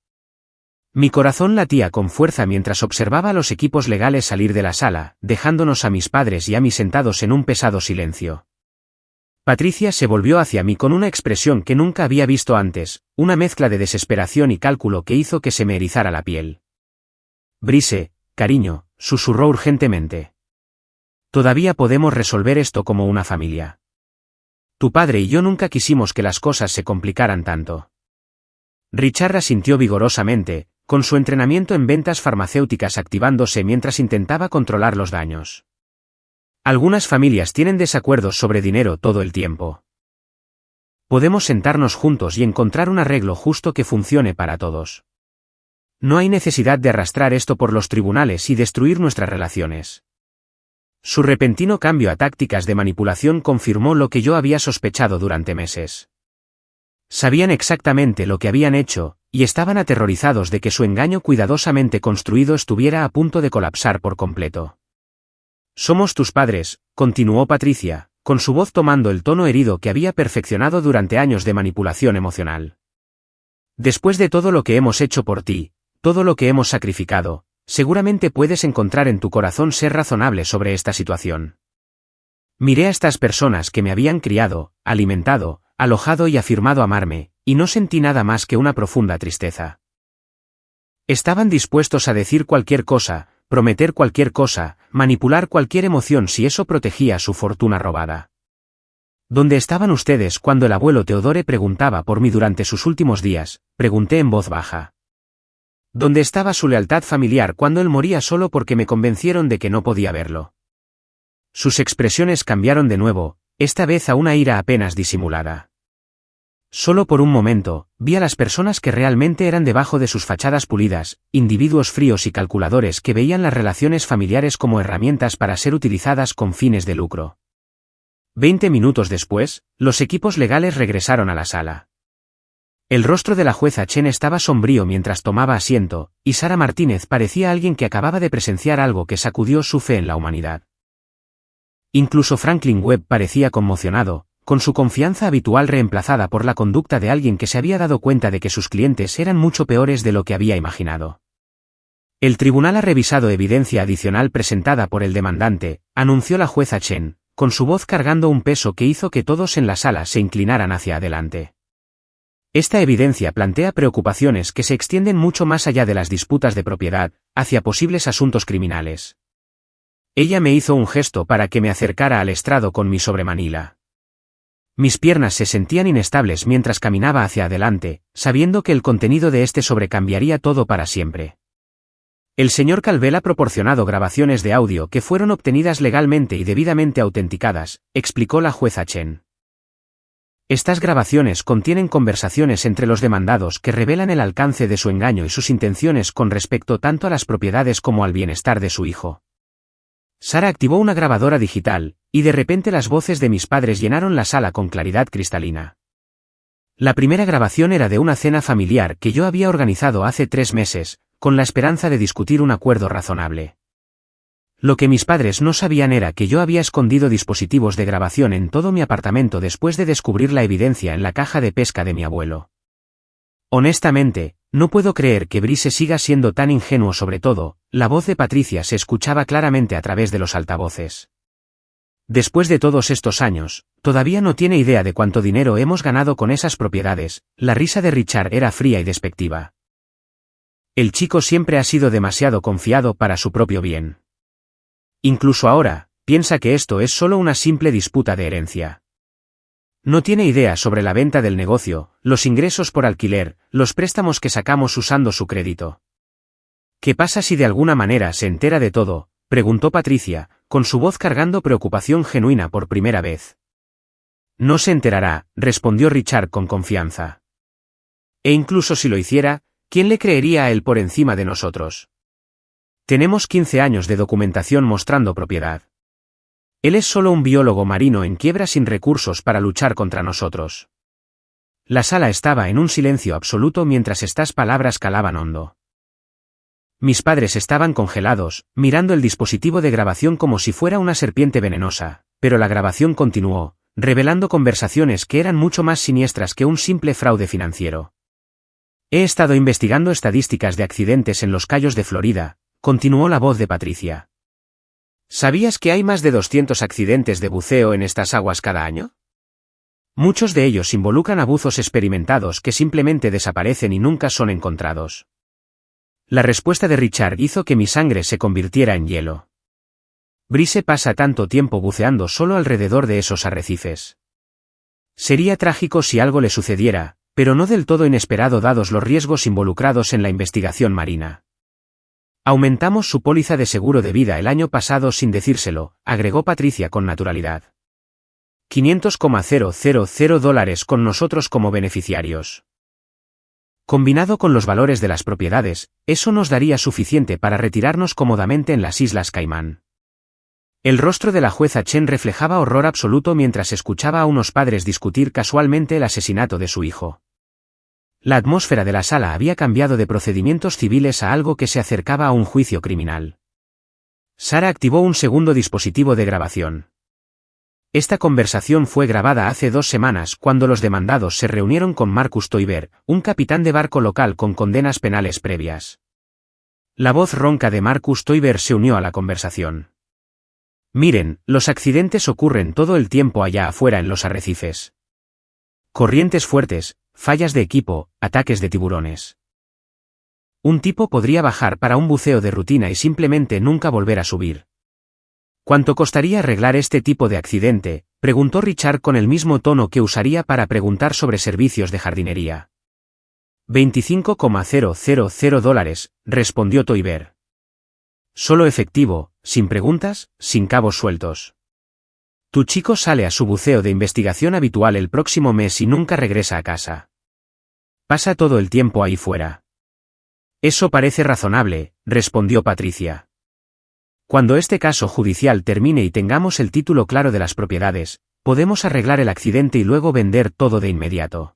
Mi corazón latía con fuerza mientras observaba a los equipos legales salir de la sala, dejándonos a mis padres y a mí sentados en un pesado silencio. Patricia se volvió hacia mí con una expresión que nunca había visto antes, una mezcla de desesperación y cálculo que hizo que se me erizara la piel. Brice, cariño, susurró urgentemente. Todavía podemos resolver esto como una familia. Tu padre y yo nunca quisimos que las cosas se complicaran tanto. Richard asintió vigorosamente, con su entrenamiento en ventas farmacéuticas activándose mientras intentaba controlar los daños. Algunas familias tienen desacuerdos sobre dinero todo el tiempo. Podemos sentarnos juntos y encontrar un arreglo justo que funcione para todos. No hay necesidad de arrastrar esto por los tribunales y destruir nuestras relaciones. Su repentino cambio a tácticas de manipulación confirmó lo que yo había sospechado durante meses. Sabían exactamente lo que habían hecho, y estaban aterrorizados de que su engaño cuidadosamente construido estuviera a punto de colapsar por completo. «Somos tus padres», continuó Patricia, con su voz tomando el tono herido que había perfeccionado durante años de manipulación emocional. «Después de todo lo que hemos hecho por ti, todo lo que hemos sacrificado, seguramente puedes encontrar en tu corazón ser razonable sobre esta situación. Miré a estas personas que me habían criado, alimentado, alojado y afirmado amarme, y no sentí nada más que una profunda tristeza. Estaban dispuestos a decir cualquier cosa, prometer cualquier cosa, manipular cualquier emoción si eso protegía su fortuna robada. ¿Dónde estaban ustedes cuando el abuelo Teodore preguntaba por mí durante sus últimos días?», pregunté en voz baja. «¿Dónde estaba su lealtad familiar cuando él moría solo porque me convencieron de que no podía verlo?». Sus expresiones cambiaron de nuevo, esta vez a una ira apenas disimulada. Solo por un momento, vi a las personas que realmente eran debajo de sus fachadas pulidas, individuos fríos y calculadores que veían las relaciones familiares como herramientas para ser utilizadas con fines de lucro. 20 minutos después, los equipos legales regresaron a la sala. El rostro de la jueza Chen estaba sombrío mientras tomaba asiento, y Sara Martínez parecía alguien que acababa de presenciar algo que sacudió su fe en la humanidad. Incluso Franklin Webb parecía conmocionado, con su confianza habitual reemplazada por la conducta de alguien que se había dado cuenta de que sus clientes eran mucho peores de lo que había imaginado. «El tribunal ha revisado evidencia adicional presentada por el demandante», anunció la jueza Chen, con su voz cargando un peso que hizo que todos en la sala se inclinaran hacia adelante. «Esta evidencia plantea preocupaciones que se extienden mucho más allá de las disputas de propiedad, hacia posibles asuntos criminales». Ella me hizo un gesto para que me acercara al estrado con mi sobremanila. Mis piernas se sentían inestables mientras caminaba hacia adelante, sabiendo que el contenido de este sobre cambiaría todo para siempre. El señor Calvel ha proporcionado grabaciones de audio que fueron obtenidas legalmente y debidamente autenticadas, explicó la jueza Chen. Estas grabaciones contienen conversaciones entre los demandados que revelan el alcance de su engaño y sus intenciones con respecto tanto a las propiedades como al bienestar de su hijo. Sara activó una grabadora digital, y de repente las voces de mis padres llenaron la sala con claridad cristalina. La primera grabación era de una cena familiar que yo había organizado hace 3 meses, con la esperanza de discutir un acuerdo razonable. Lo que mis padres no sabían era que yo había escondido dispositivos de grabación en todo mi apartamento después de descubrir la evidencia en la caja de pesca de mi abuelo. Honestamente, no puedo creer que Brice siga siendo tan ingenuo. Sobre todo, la voz de Patricia se escuchaba claramente a través de los altavoces. Después de todos estos años, todavía no tiene idea de cuánto dinero hemos ganado con esas propiedades. La risa de Richard era fría y despectiva. El chico siempre ha sido demasiado confiado para su propio bien. Incluso ahora, piensa que esto es solo una simple disputa de herencia. No tiene idea sobre la venta del negocio, los ingresos por alquiler, los préstamos que sacamos usando su crédito. ¿Qué pasa si de alguna manera se entera de todo?, preguntó Patricia, con su voz cargando preocupación genuina por primera vez. No se enterará, respondió Richard con confianza. E incluso si lo hiciera, ¿quién le creería a él por encima de nosotros? Tenemos 15 años de documentación mostrando propiedad. Él es solo un biólogo marino en quiebra sin recursos para luchar contra nosotros. La sala estaba en un silencio absoluto mientras estas palabras calaban hondo. Mis padres estaban congelados, mirando el dispositivo de grabación como si fuera una serpiente venenosa, pero la grabación continuó, revelando conversaciones que eran mucho más siniestras que un simple fraude financiero. He estado investigando estadísticas de accidentes en los cayos de Florida, continuó la voz de Patricia. ¿Sabías que hay más de 200 accidentes de buceo en estas aguas cada año? Muchos de ellos involucran a buzos experimentados que simplemente desaparecen y nunca son encontrados. La respuesta de Richard hizo que mi sangre se convirtiera en hielo. Brice pasa tanto tiempo buceando solo alrededor de esos arrecifes. Sería trágico si algo le sucediera, pero no del todo inesperado dados los riesgos involucrados en la investigación marina. Aumentamos su póliza de seguro de vida el año pasado sin decírselo, agregó Patricia con naturalidad. $500,000 con nosotros como beneficiarios. Combinado con los valores de las propiedades, eso nos daría suficiente para retirarnos cómodamente en las Islas Caimán. El rostro de la jueza Chen reflejaba horror absoluto mientras escuchaba a unos padres discutir casualmente el asesinato de su hijo. La atmósfera de la sala había cambiado de procedimientos civiles a algo que se acercaba a un juicio criminal. Sara activó un segundo dispositivo de grabación. Esta conversación fue grabada hace 2 semanas cuando los demandados se reunieron con Marcus Toiber, un capitán de barco local con condenas penales previas. La voz ronca de Marcus Toiber se unió a la conversación. Miren, los accidentes ocurren todo el tiempo allá afuera en los arrecifes. Corrientes fuertes, fallas de equipo, ataques de tiburones. Un tipo podría bajar para un buceo de rutina y simplemente nunca volver a subir. ¿Cuánto costaría arreglar este tipo de accidente?, preguntó Richard con el mismo tono que usaría para preguntar sobre servicios de jardinería. $25,000, respondió Toiber. Solo efectivo, sin preguntas, sin cabos sueltos. Tu chico sale a su buceo de investigación habitual el próximo mes y nunca regresa a casa. Pasa todo el tiempo ahí fuera. Eso parece razonable, respondió Patricia. Cuando este caso judicial termine y tengamos el título claro de las propiedades, podemos arreglar el accidente y luego vender todo de inmediato.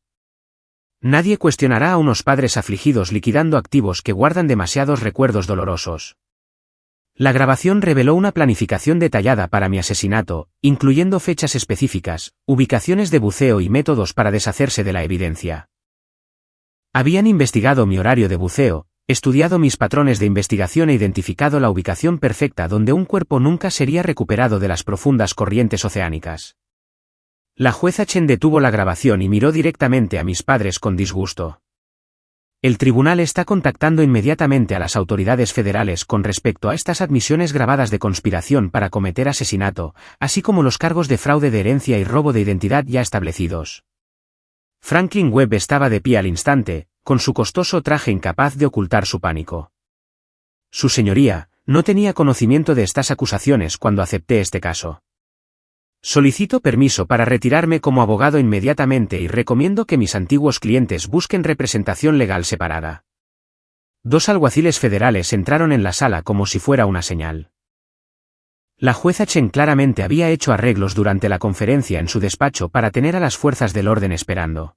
Nadie cuestionará a unos padres afligidos liquidando activos que guardan demasiados recuerdos dolorosos. La grabación reveló una planificación detallada para mi asesinato, incluyendo fechas específicas, ubicaciones de buceo y métodos para deshacerse de la evidencia. Habían investigado mi horario de buceo, estudiado mis patrones de investigación e identificado la ubicación perfecta donde un cuerpo nunca sería recuperado de las profundas corrientes oceánicas. La jueza Chen detuvo la grabación y miró directamente a mis padres con disgusto. El tribunal está contactando inmediatamente a las autoridades federales con respecto a estas admisiones grabadas de conspiración para cometer asesinato, así como los cargos de fraude de herencia y robo de identidad ya establecidos. Franklin Webb estaba de pie al instante, con su costoso traje incapaz de ocultar su pánico. Su señoría, no tenía conocimiento de estas acusaciones cuando acepté este caso. Solicito permiso para retirarme como abogado inmediatamente y recomiendo que mis antiguos clientes busquen representación legal separada. 2 alguaciles federales entraron en la sala como si fuera una señal. La jueza Chen claramente había hecho arreglos durante la conferencia en su despacho para tener a las fuerzas del orden esperando.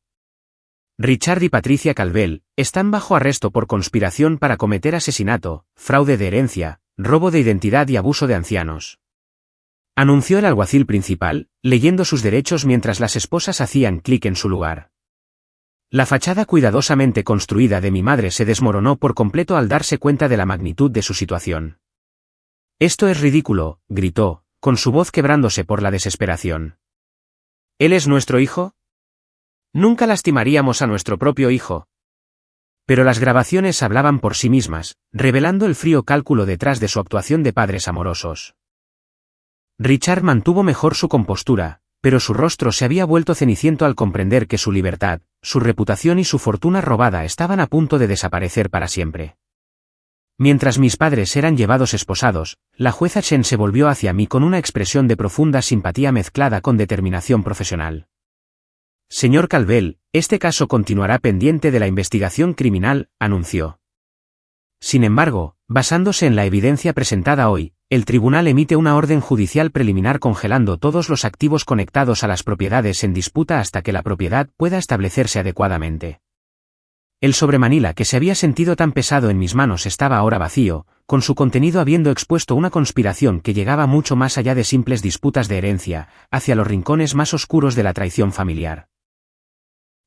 Richard y Patricia Calvel están bajo arresto por conspiración para cometer asesinato, fraude de herencia, robo de identidad y abuso de ancianos. Anunció el alguacil principal, leyendo sus derechos mientras las esposas hacían clic en su lugar. La fachada cuidadosamente construida de mi madre se desmoronó por completo al darse cuenta de la magnitud de su situación. «Esto es ridículo», gritó, con su voz quebrándose por la desesperación. «¿Él es nuestro hijo? Nunca lastimaríamos a nuestro propio hijo». Pero las grabaciones hablaban por sí mismas, revelando el frío cálculo detrás de su actuación de padres amorosos. Richard mantuvo mejor su compostura, pero su rostro se había vuelto ceniciento al comprender que su libertad, su reputación y su fortuna robada estaban a punto de desaparecer para siempre. Mientras mis padres eran llevados esposados, la jueza Chen se volvió hacia mí con una expresión de profunda simpatía mezclada con determinación profesional. «Señor Calvel, este caso continuará pendiente de la investigación criminal», anunció. Sin embargo, basándose en la evidencia presentada hoy, el tribunal emite una orden judicial preliminar congelando todos los activos conectados a las propiedades en disputa hasta que la propiedad pueda establecerse adecuadamente. El sobremanila que se había sentido tan pesado en mis manos estaba ahora vacío, con su contenido habiendo expuesto una conspiración que llegaba mucho más allá de simples disputas de herencia, hacia los rincones más oscuros de la traición familiar.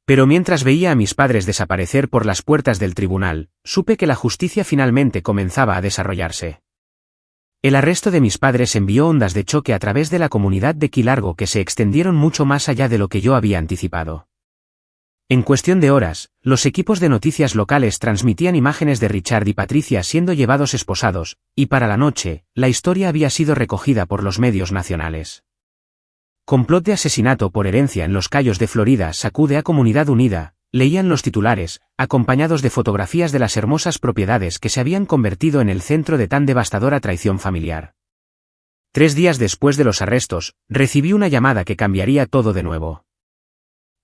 Pero mientras veía a mis padres desaparecer por las puertas del tribunal, supe que la justicia finalmente comenzaba a desarrollarse. El arresto de mis padres envió ondas de choque a través de la comunidad de Key Largo que se extendieron mucho más allá de lo que yo había anticipado. En cuestión de horas, los equipos de noticias locales transmitían imágenes de Richard y Patricia siendo llevados esposados, y para la noche, la historia había sido recogida por los medios nacionales. Complot de asesinato por herencia en los Cayos de Florida sacude a comunidad unida, leían los titulares, acompañados de fotografías de las hermosas propiedades que se habían convertido en el centro de tan devastadora traición familiar. 3 días después de los arrestos, recibí una llamada que cambiaría todo de nuevo.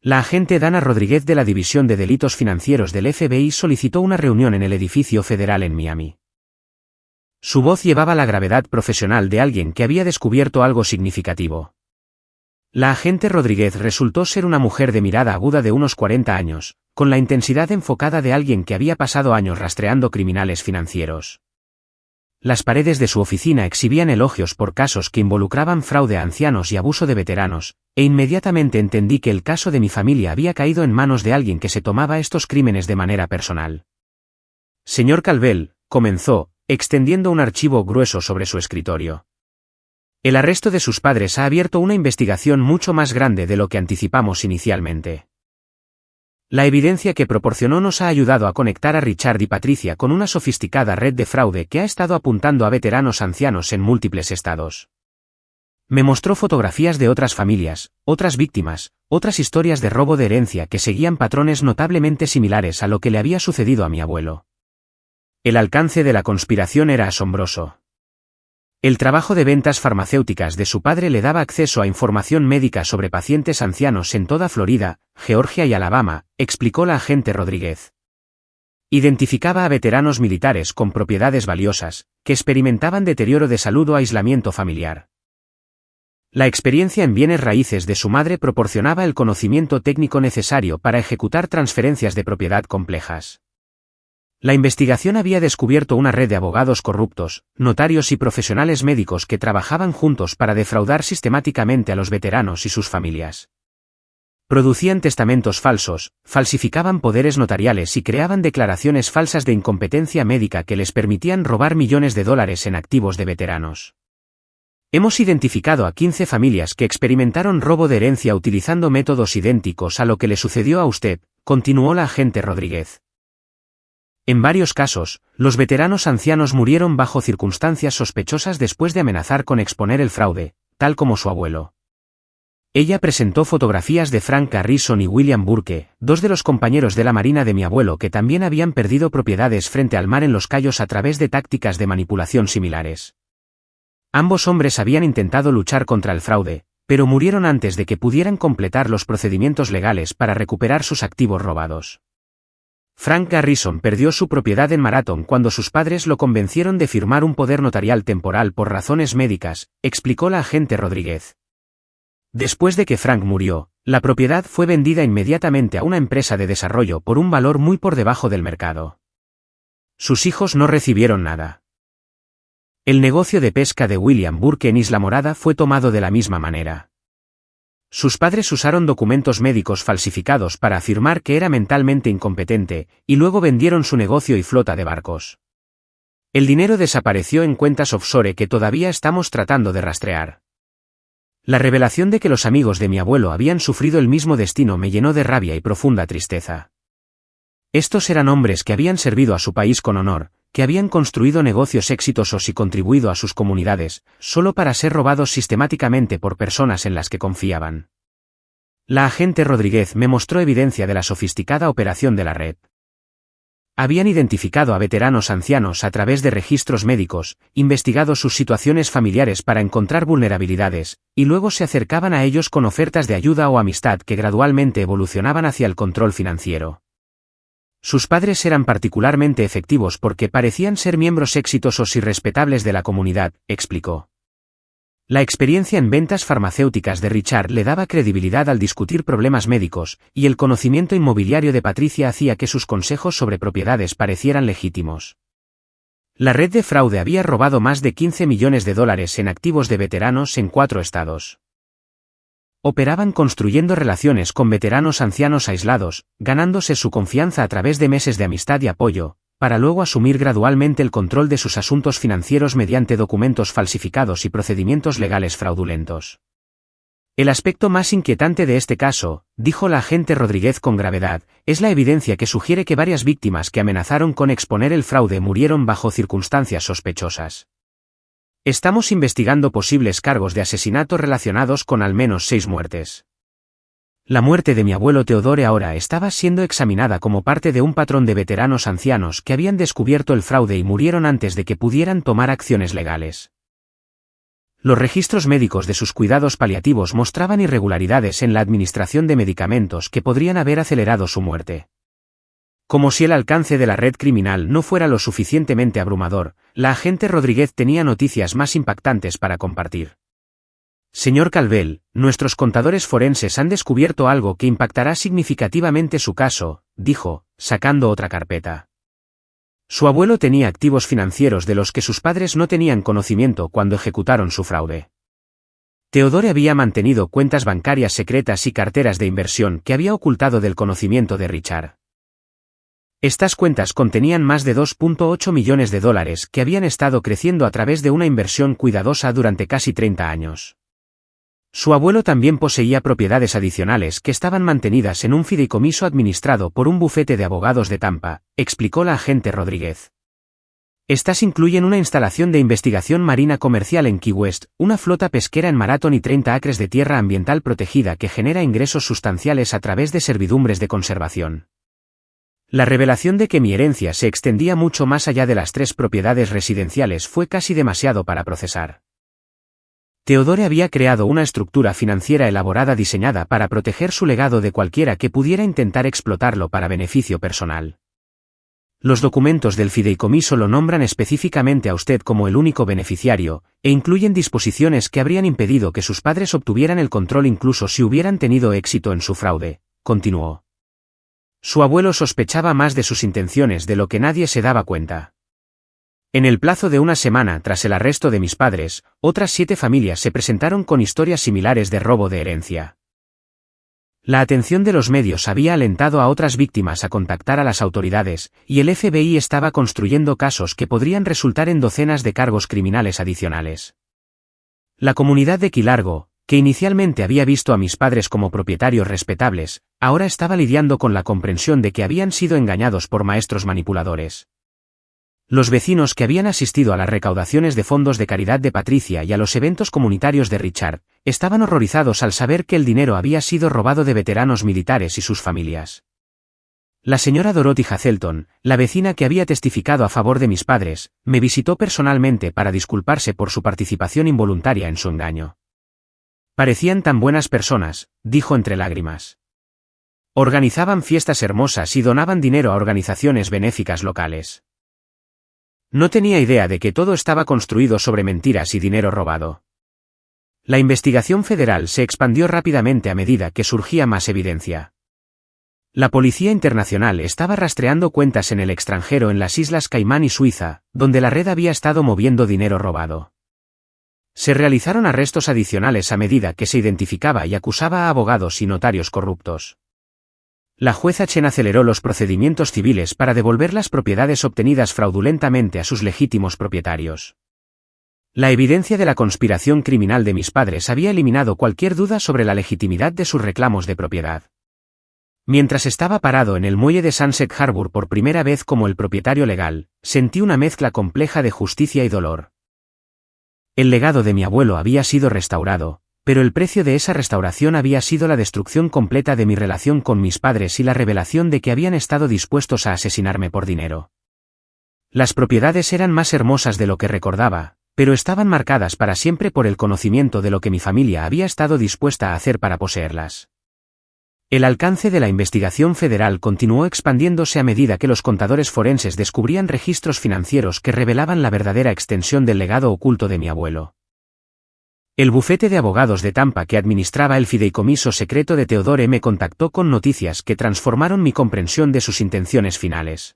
La agente Dana Rodríguez de la División de Delitos Financieros del FBI solicitó una reunión en el edificio federal en Miami. Su voz llevaba la gravedad profesional de alguien que había descubierto algo significativo. La agente Rodríguez resultó ser una mujer de mirada aguda de unos 40 años, con la intensidad enfocada de alguien que había pasado años rastreando criminales financieros. Las paredes de su oficina exhibían elogios por casos que involucraban fraude a ancianos y abuso de veteranos, e inmediatamente entendí que el caso de mi familia había caído en manos de alguien que se tomaba estos crímenes de manera personal. Señor Calvel, comenzó, extendiendo un archivo grueso sobre su escritorio. El arresto de sus padres ha abierto una investigación mucho más grande de lo que anticipamos inicialmente. La evidencia que proporcionó nos ha ayudado a conectar a Richard y Patricia con una sofisticada red de fraude que ha estado apuntando a veteranos ancianos en múltiples estados. Me mostró fotografías de otras familias, otras víctimas, otras historias de robo de herencia que seguían patrones notablemente similares a lo que le había sucedido a mi abuelo. El alcance de la conspiración era asombroso. El trabajo de ventas farmacéuticas de su padre le daba acceso a información médica sobre pacientes ancianos en toda Florida, Georgia y Alabama, explicó la agente Rodríguez. Identificaba a veteranos militares con propiedades valiosas, que experimentaban deterioro de salud o aislamiento familiar. La experiencia en bienes raíces de su madre proporcionaba el conocimiento técnico necesario para ejecutar transferencias de propiedad complejas. La investigación había descubierto una red de abogados corruptos, notarios y profesionales médicos que trabajaban juntos para defraudar sistemáticamente a los veteranos y sus familias. Producían testamentos falsos, falsificaban poderes notariales y creaban declaraciones falsas de incompetencia médica que les permitían robar millones de dólares en activos de veteranos. Hemos identificado a 15 familias que experimentaron robo de herencia utilizando métodos idénticos a lo que le sucedió a usted, continuó la agente Rodríguez. En varios casos, los veteranos ancianos murieron bajo circunstancias sospechosas después de amenazar con exponer el fraude, tal como su abuelo. Ella presentó fotografías de Frank Garrison y William Burke, dos de los compañeros de la marina de mi abuelo que también habían perdido propiedades frente al mar en los Cayos a través de tácticas de manipulación similares. Ambos hombres habían intentado luchar contra el fraude, pero murieron antes de que pudieran completar los procedimientos legales para recuperar sus activos robados. Frank Garrison perdió su propiedad en Marathon cuando sus padres lo convencieron de firmar un poder notarial temporal por razones médicas, explicó la agente Rodríguez. Después de que Frank murió, la propiedad fue vendida inmediatamente a una empresa de desarrollo por un valor muy por debajo del mercado. Sus hijos no recibieron nada. El negocio de pesca de William Burke en Isla Morada fue tomado de la misma manera. Sus padres usaron documentos médicos falsificados para afirmar que era mentalmente incompetente, y luego vendieron su negocio y flota de barcos. El dinero desapareció en cuentas offshore que todavía estamos tratando de rastrear. La revelación de que los amigos de mi abuelo habían sufrido el mismo destino me llenó de rabia y profunda tristeza. Estos eran hombres que habían servido a su país con honor, que habían construido negocios exitosos y contribuido a sus comunidades, solo para ser robados sistemáticamente por personas en las que confiaban. La agente Rodríguez me mostró evidencia de la sofisticada operación de la red. Habían identificado a veteranos ancianos a través de registros médicos, investigado sus situaciones familiares para encontrar vulnerabilidades, y luego se acercaban a ellos con ofertas de ayuda o amistad que gradualmente evolucionaban hacia el control financiero. Sus padres eran particularmente efectivos porque parecían ser miembros exitosos y respetables de la comunidad, explicó. La experiencia en ventas farmacéuticas de Richard le daba credibilidad al discutir problemas médicos, y el conocimiento inmobiliario de Patricia hacía que sus consejos sobre propiedades parecieran legítimos. La red de fraude había robado más de 15 millones de dólares en activos de veteranos en 4 estados. Operaban construyendo relaciones con veteranos ancianos aislados, ganándose su confianza a través de meses de amistad y apoyo, para luego asumir gradualmente el control de sus asuntos financieros mediante documentos falsificados y procedimientos legales fraudulentos. El aspecto más inquietante de este caso, dijo la agente Rodríguez con gravedad, es la evidencia que sugiere que varias víctimas que amenazaron con exponer el fraude murieron bajo circunstancias sospechosas. Estamos investigando posibles cargos de asesinato relacionados con al menos 6 muertes. La muerte de mi abuelo Theodore ahora estaba siendo examinada como parte de un patrón de veteranos ancianos que habían descubierto el fraude y murieron antes de que pudieran tomar acciones legales. Los registros médicos de sus cuidados paliativos mostraban irregularidades en la administración de medicamentos que podrían haber acelerado su muerte. Como si el alcance de la red criminal no fuera lo suficientemente abrumador, la agente Rodríguez tenía noticias más impactantes para compartir. Señor Calvel, nuestros contadores forenses han descubierto algo que impactará significativamente su caso, dijo, sacando otra carpeta. Su abuelo tenía activos financieros de los que sus padres no tenían conocimiento cuando ejecutaron su fraude. Teodore había mantenido cuentas bancarias secretas y carteras de inversión que había ocultado del conocimiento de Richard. Estas cuentas contenían más de $2.8 millones que habían estado creciendo a través de una inversión cuidadosa durante casi 30 años. Su abuelo también poseía propiedades adicionales que estaban mantenidas en un fideicomiso administrado por un bufete de abogados de Tampa, explicó la agente Rodríguez. Estas incluyen una instalación de investigación marina comercial en Key West, una flota pesquera en Marathon y 30 acres de tierra ambiental protegida que genera ingresos sustanciales a través de servidumbres de conservación. La revelación de que mi herencia se extendía mucho más allá de las 3 propiedades residenciales fue casi demasiado para procesar. Teodore había creado una estructura financiera elaborada diseñada para proteger su legado de cualquiera que pudiera intentar explotarlo para beneficio personal. Los documentos del fideicomiso lo nombran específicamente a usted como el único beneficiario, e incluyen disposiciones que habrían impedido que sus padres obtuvieran el control incluso si hubieran tenido éxito en su fraude, continuó. Su abuelo sospechaba más de sus intenciones de lo que nadie se daba cuenta. En el plazo de una semana tras el arresto de mis padres, otras 7 familias se presentaron con historias similares de robo de herencia. La atención de los medios había alentado a otras víctimas a contactar a las autoridades, y el FBI estaba construyendo casos que podrían resultar en docenas de cargos criminales adicionales. La comunidad de Key Largo, que inicialmente había visto a mis padres como propietarios respetables, ahora estaba lidiando con la comprensión de que habían sido engañados por maestros manipuladores. Los vecinos que habían asistido a las recaudaciones de fondos de caridad de Patricia y a los eventos comunitarios de Richard, estaban horrorizados al saber que el dinero había sido robado de veteranos militares y sus familias. La señora Dorothy Hazelton, la vecina que había testificado a favor de mis padres, me visitó personalmente para disculparse por su participación involuntaria en su engaño. Parecían tan buenas personas, dijo entre lágrimas. Organizaban fiestas hermosas y donaban dinero a organizaciones benéficas locales. No tenía idea de que todo estaba construido sobre mentiras y dinero robado. La investigación federal se expandió rápidamente a medida que surgía más evidencia. La Policía Internacional estaba rastreando cuentas en el extranjero en las Islas Caimán y Suiza, donde la red había estado moviendo dinero robado. Se realizaron arrestos adicionales a medida que se identificaba y acusaba a abogados y notarios corruptos. La jueza Chen aceleró los procedimientos civiles para devolver las propiedades obtenidas fraudulentamente a sus legítimos propietarios. La evidencia de la conspiración criminal de mis padres había eliminado cualquier duda sobre la legitimidad de sus reclamos de propiedad. Mientras estaba parado en el muelle de Sunset Harbor por primera vez como el propietario legal, sentí una mezcla compleja de justicia y dolor. El legado de mi abuelo había sido restaurado, pero el precio de esa restauración había sido la destrucción completa de mi relación con mis padres y la revelación de que habían estado dispuestos a asesinarme por dinero. Las propiedades eran más hermosas de lo que recordaba, pero estaban marcadas para siempre por el conocimiento de lo que mi familia había estado dispuesta a hacer para poseerlas. El alcance de la investigación federal continuó expandiéndose a medida que los contadores forenses descubrían registros financieros que revelaban la verdadera extensión del legado oculto de mi abuelo. El bufete de abogados de Tampa que administraba el fideicomiso secreto de Teodore me contactó con noticias que transformaron mi comprensión de sus intenciones finales.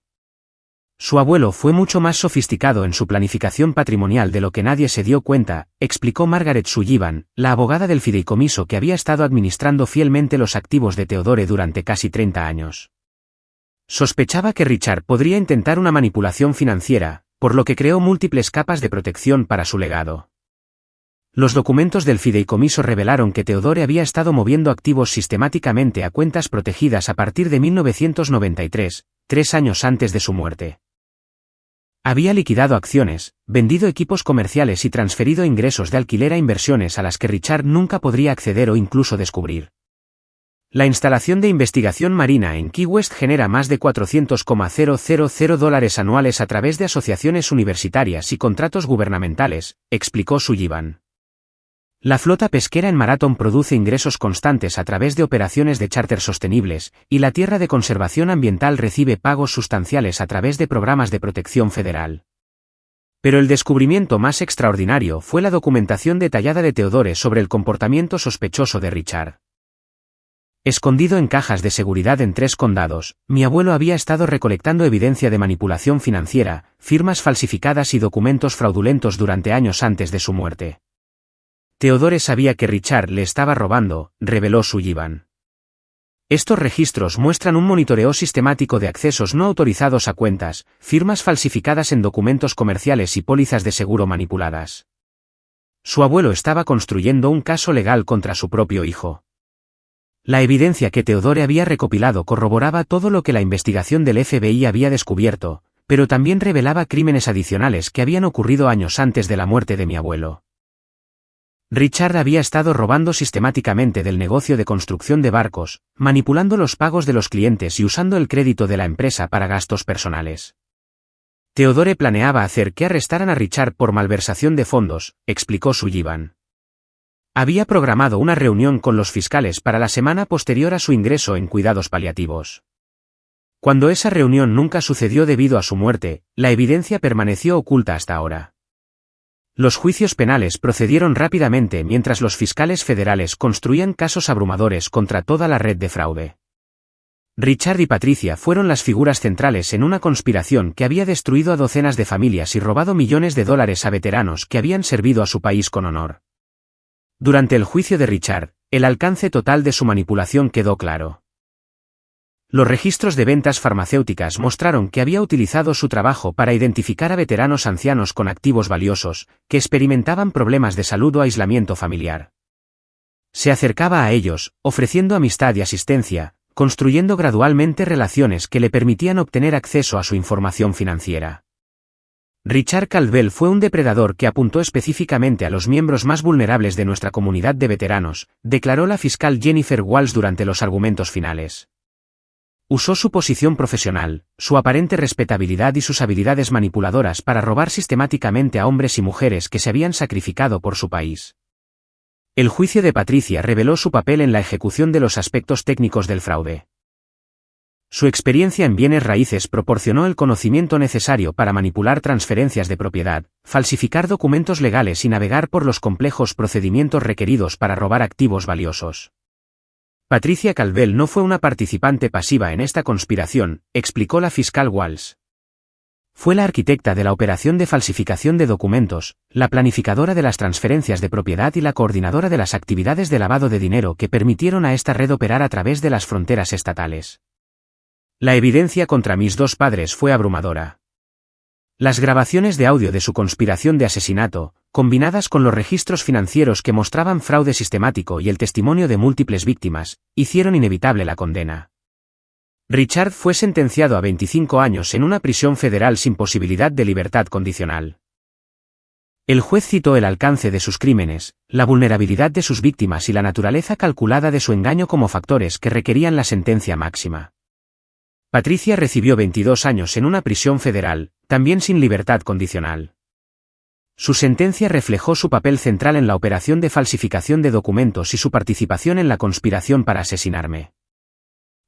Su abuelo fue mucho más sofisticado en su planificación patrimonial de lo que nadie se dio cuenta, explicó Margaret Sullivan, la abogada del fideicomiso que había estado administrando fielmente los activos de Teodore durante casi 30 años. Sospechaba que Richard podría intentar una manipulación financiera, por lo que creó múltiples capas de protección para su legado. Los documentos del fideicomiso revelaron que Teodore había estado moviendo activos sistemáticamente a cuentas protegidas a partir de 1993, 3 años antes de su muerte. Había liquidado acciones, vendido equipos comerciales y transferido ingresos de alquiler a inversiones a las que Richard nunca podría acceder o incluso descubrir. La instalación de investigación marina en Key West genera más de $400,000 anuales a través de asociaciones universitarias y contratos gubernamentales, explicó Sullivan. La flota pesquera en Marathon produce ingresos constantes a través de operaciones de charter sostenibles, y la tierra de conservación ambiental recibe pagos sustanciales a través de programas de protección federal. Pero el descubrimiento más extraordinario fue la documentación detallada de Theodore sobre el comportamiento sospechoso de Richard. Escondido en cajas de seguridad en 3 condados, mi abuelo había estado recolectando evidencia de manipulación financiera, firmas falsificadas y documentos fraudulentos durante años antes de su muerte. Theodore sabía que Richard le estaba robando, reveló Sullivan. Estos registros muestran un monitoreo sistemático de accesos no autorizados a cuentas, firmas falsificadas en documentos comerciales y pólizas de seguro manipuladas. Su abuelo estaba construyendo un caso legal contra su propio hijo. La evidencia que Theodore había recopilado corroboraba todo lo que la investigación del FBI había descubierto, pero también revelaba crímenes adicionales que habían ocurrido años antes de la muerte de mi abuelo. Richard había estado robando sistemáticamente del negocio de construcción de barcos, manipulando los pagos de los clientes y usando el crédito de la empresa para gastos personales. Theodore planeaba hacer que arrestaran a Richard por malversación de fondos, explicó Sullivan. Había programado una reunión con los fiscales para la semana posterior a su ingreso en cuidados paliativos. Cuando esa reunión nunca sucedió debido a su muerte, la evidencia permaneció oculta hasta ahora. Los juicios penales procedieron rápidamente mientras los fiscales federales construían casos abrumadores contra toda la red de fraude. Richard y Patricia fueron las figuras centrales en una conspiración que había destruido a docenas de familias y robado millones de dólares a veteranos que habían servido a su país con honor. Durante el juicio de Richard, el alcance total de su manipulación quedó claro. Los registros de ventas farmacéuticas mostraron que había utilizado su trabajo para identificar a veteranos ancianos con activos valiosos, que experimentaban problemas de salud o aislamiento familiar. Se acercaba a ellos, ofreciendo amistad y asistencia, construyendo gradualmente relaciones que le permitían obtener acceso a su información financiera. Richard Caldwell fue un depredador que apuntó específicamente a los miembros más vulnerables de nuestra comunidad de veteranos, declaró la fiscal Jennifer Walsh durante los argumentos finales. Usó su posición profesional, su aparente respetabilidad y sus habilidades manipuladoras para robar sistemáticamente a hombres y mujeres que se habían sacrificado por su país. El juicio de Patricia reveló su papel en la ejecución de los aspectos técnicos del fraude. Su experiencia en bienes raíces proporcionó el conocimiento necesario para manipular transferencias de propiedad, falsificar documentos legales y navegar por los complejos procedimientos requeridos para robar activos valiosos. Patricia Caldwell no fue una participante pasiva en esta conspiración, explicó la fiscal Walsh. Fue la arquitecta de la operación de falsificación de documentos, la planificadora de las transferencias de propiedad y la coordinadora de las actividades de lavado de dinero que permitieron a esta red operar a través de las fronteras estatales. La evidencia contra mis 2 padres fue abrumadora. Las grabaciones de audio de su conspiración de asesinato, combinadas con los registros financieros que mostraban fraude sistemático y el testimonio de múltiples víctimas, hicieron inevitable la condena. Richard fue sentenciado a 25 años en una prisión federal sin posibilidad de libertad condicional. El juez citó el alcance de sus crímenes, la vulnerabilidad de sus víctimas y la naturaleza calculada de su engaño como factores que requerían la sentencia máxima. Patricia recibió 22 años en una prisión federal, también sin libertad condicional. Su sentencia reflejó su papel central en la operación de falsificación de documentos y su participación en la conspiración para asesinarme.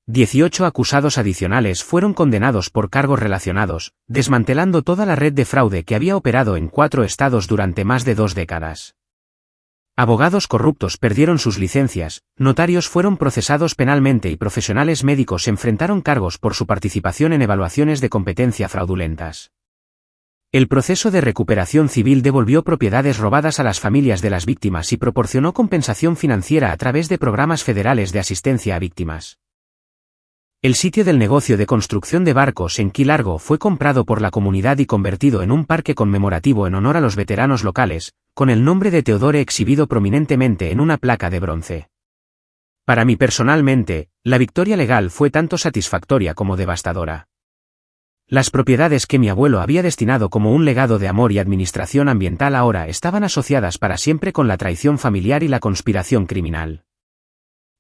18 acusados adicionales fueron condenados por cargos relacionados, desmantelando toda la red de fraude que había operado en 4 estados durante más de 2 décadas. Abogados corruptos perdieron sus licencias, notarios fueron procesados penalmente y profesionales médicos enfrentaron cargos por su participación en evaluaciones de competencia fraudulentas. El proceso de recuperación civil devolvió propiedades robadas a las familias de las víctimas y proporcionó compensación financiera a través de programas federales de asistencia a víctimas. El sitio del negocio de construcción de barcos en Key Largo fue comprado por la comunidad y convertido en un parque conmemorativo en honor a los veteranos locales, con el nombre de Theodore exhibido prominentemente en una placa de bronce. Para mí personalmente, la victoria legal fue tanto satisfactoria como devastadora. Las propiedades que mi abuelo había destinado como un legado de amor y administración ambiental ahora estaban asociadas para siempre con la traición familiar y la conspiración criminal.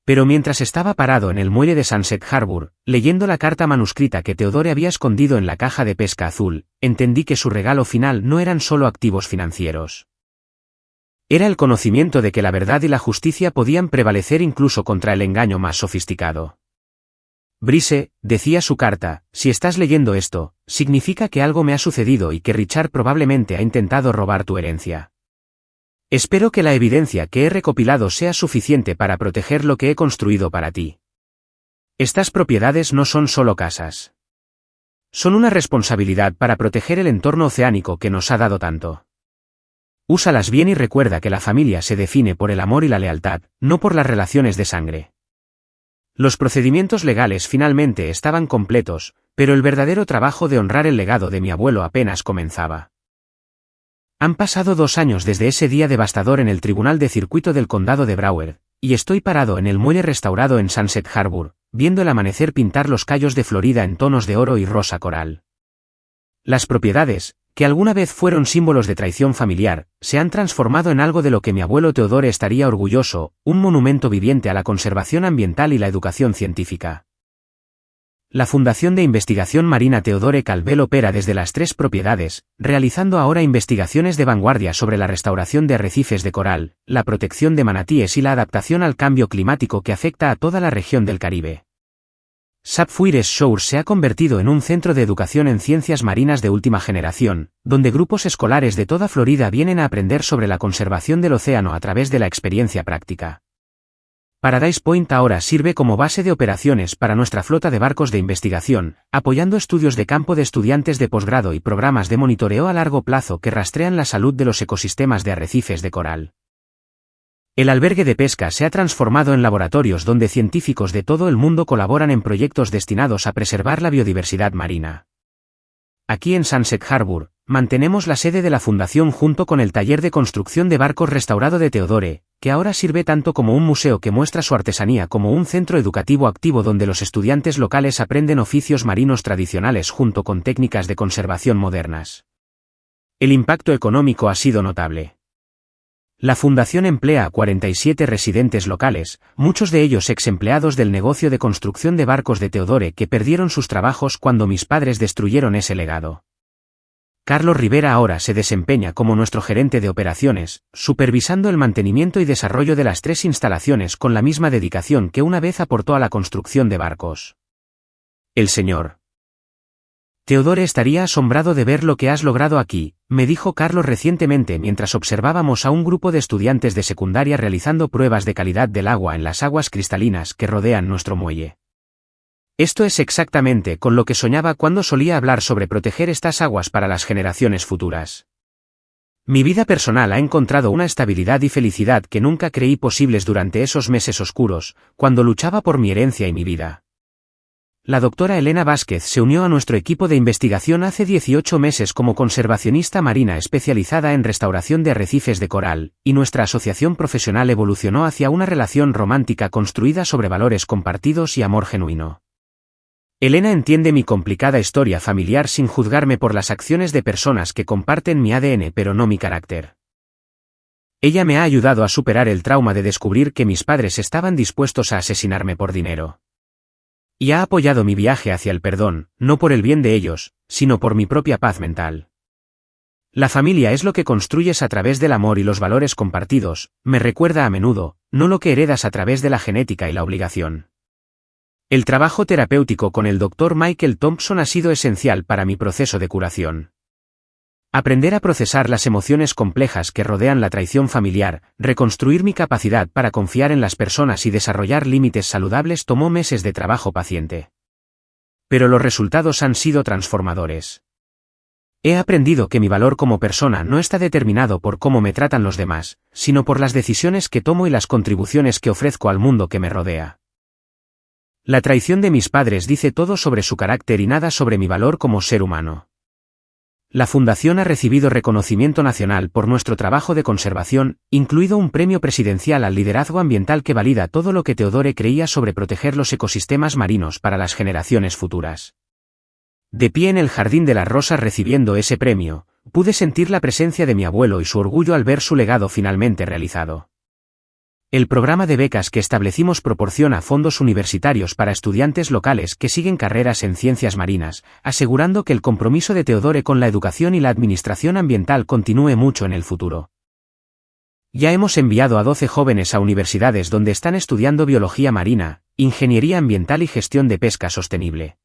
Pero mientras estaba parado en el muelle de Sunset Harbor, leyendo la carta manuscrita que Theodore había escondido en la caja de pesca azul, entendí que su regalo final no eran solo activos financieros. Era el conocimiento de que la verdad y la justicia podían prevalecer incluso contra el engaño más sofisticado. Brice, decía su carta, si estás leyendo esto, significa que algo me ha sucedido y que Richard probablemente ha intentado robar tu herencia. Espero que la evidencia que he recopilado sea suficiente para proteger lo que he construido para ti. Estas propiedades no son solo casas. Son una responsabilidad para proteger el entorno oceánico que nos ha dado tanto. Úsalas bien y recuerda que la familia se define por el amor y la lealtad, no por las relaciones de sangre. Los procedimientos legales finalmente estaban completos, pero el verdadero trabajo de honrar el legado de mi abuelo apenas comenzaba. Han pasado 2 años desde ese día devastador en el Tribunal de Circuito del Condado de Broward, y estoy parado en el muelle restaurado en Sunset Harbor, viendo el amanecer pintar los cayos de Florida en tonos de oro y rosa coral. Las propiedades, que alguna vez fueron símbolos de traición familiar, se han transformado en algo de lo que mi abuelo Theodore estaría orgulloso, un monumento viviente a la conservación ambiental y la educación científica. La Fundación de Investigación Marina Theodore Calvel opera desde las 3 propiedades, realizando ahora investigaciones de vanguardia sobre la restauración de arrecifes de coral, la protección de manatíes y la adaptación al cambio climático que afecta a toda la región del Caribe. Sapphire Shores se ha convertido en un centro de educación en ciencias marinas de última generación, donde grupos escolares de toda Florida vienen a aprender sobre la conservación del océano a través de la experiencia práctica. Paradise Point ahora sirve como base de operaciones para nuestra flota de barcos de investigación, apoyando estudios de campo de estudiantes de posgrado y programas de monitoreo a largo plazo que rastrean la salud de los ecosistemas de arrecifes de coral. El albergue de pesca se ha transformado en laboratorios donde científicos de todo el mundo colaboran en proyectos destinados a preservar la biodiversidad marina. Aquí en Sunset Harbor, mantenemos la sede de la fundación junto con el taller de construcción de barcos restaurado de Theodore, que ahora sirve tanto como un museo que muestra su artesanía como un centro educativo activo donde los estudiantes locales aprenden oficios marinos tradicionales junto con técnicas de conservación modernas. El impacto económico ha sido notable. La fundación emplea a 47 residentes locales, muchos de ellos ex empleados del negocio de construcción de barcos de Theodore que perdieron sus trabajos cuando mis padres destruyeron ese legado. Carlos Rivera ahora se desempeña como nuestro gerente de operaciones, supervisando el mantenimiento y desarrollo de las 3 instalaciones con la misma dedicación que una vez aportó a la construcción de barcos. El Sr. Theodore estaría asombrado de ver lo que has logrado aquí, me dijo Carlos recientemente mientras observábamos a un grupo de estudiantes de secundaria realizando pruebas de calidad del agua en las aguas cristalinas que rodean nuestro muelle. Esto es exactamente con lo que soñaba cuando solía hablar sobre proteger estas aguas para las generaciones futuras. Mi vida personal ha encontrado una estabilidad y felicidad que nunca creí posibles durante esos meses oscuros, cuando luchaba por mi herencia y mi vida. La doctora Elena Vázquez se unió a nuestro equipo de investigación hace 18 meses como conservacionista marina especializada en restauración de arrecifes de coral, y nuestra asociación profesional evolucionó hacia una relación romántica construida sobre valores compartidos y amor genuino. Elena entiende mi complicada historia familiar sin juzgarme por las acciones de personas que comparten mi ADN pero no mi carácter. Ella me ha ayudado a superar el trauma de descubrir que mis padres estaban dispuestos a asesinarme por dinero. Y ha apoyado mi viaje hacia el perdón, no por el bien de ellos, sino por mi propia paz mental. La familia es lo que construyes a través del amor y los valores compartidos, me recuerda a menudo, no lo que heredas a través de la genética y la obligación. El trabajo terapéutico con el Dr. Michael Thompson ha sido esencial para mi proceso de curación. Aprender a procesar las emociones complejas que rodean la traición familiar, reconstruir mi capacidad para confiar en las personas y desarrollar límites saludables tomó meses de trabajo paciente. Pero los resultados han sido transformadores. He aprendido que mi valor como persona no está determinado por cómo me tratan los demás, sino por las decisiones que tomo y las contribuciones que ofrezco al mundo que me rodea. La traición de mis padres dice todo sobre su carácter y nada sobre mi valor como ser humano. La Fundación ha recibido reconocimiento nacional por nuestro trabajo de conservación, incluido un premio presidencial al liderazgo ambiental que valida todo lo que Theodore creía sobre proteger los ecosistemas marinos para las generaciones futuras. De pie en el Jardín de las Rosas recibiendo ese premio, pude sentir la presencia de mi abuelo y su orgullo al ver su legado finalmente realizado. El programa de becas que establecimos proporciona fondos universitarios para estudiantes locales que siguen carreras en ciencias marinas, asegurando que el compromiso de Theodore con la educación y la administración ambiental continúe mucho en el futuro. Ya hemos enviado a 12 jóvenes a universidades donde están estudiando biología marina, ingeniería ambiental y gestión de pesca sostenible.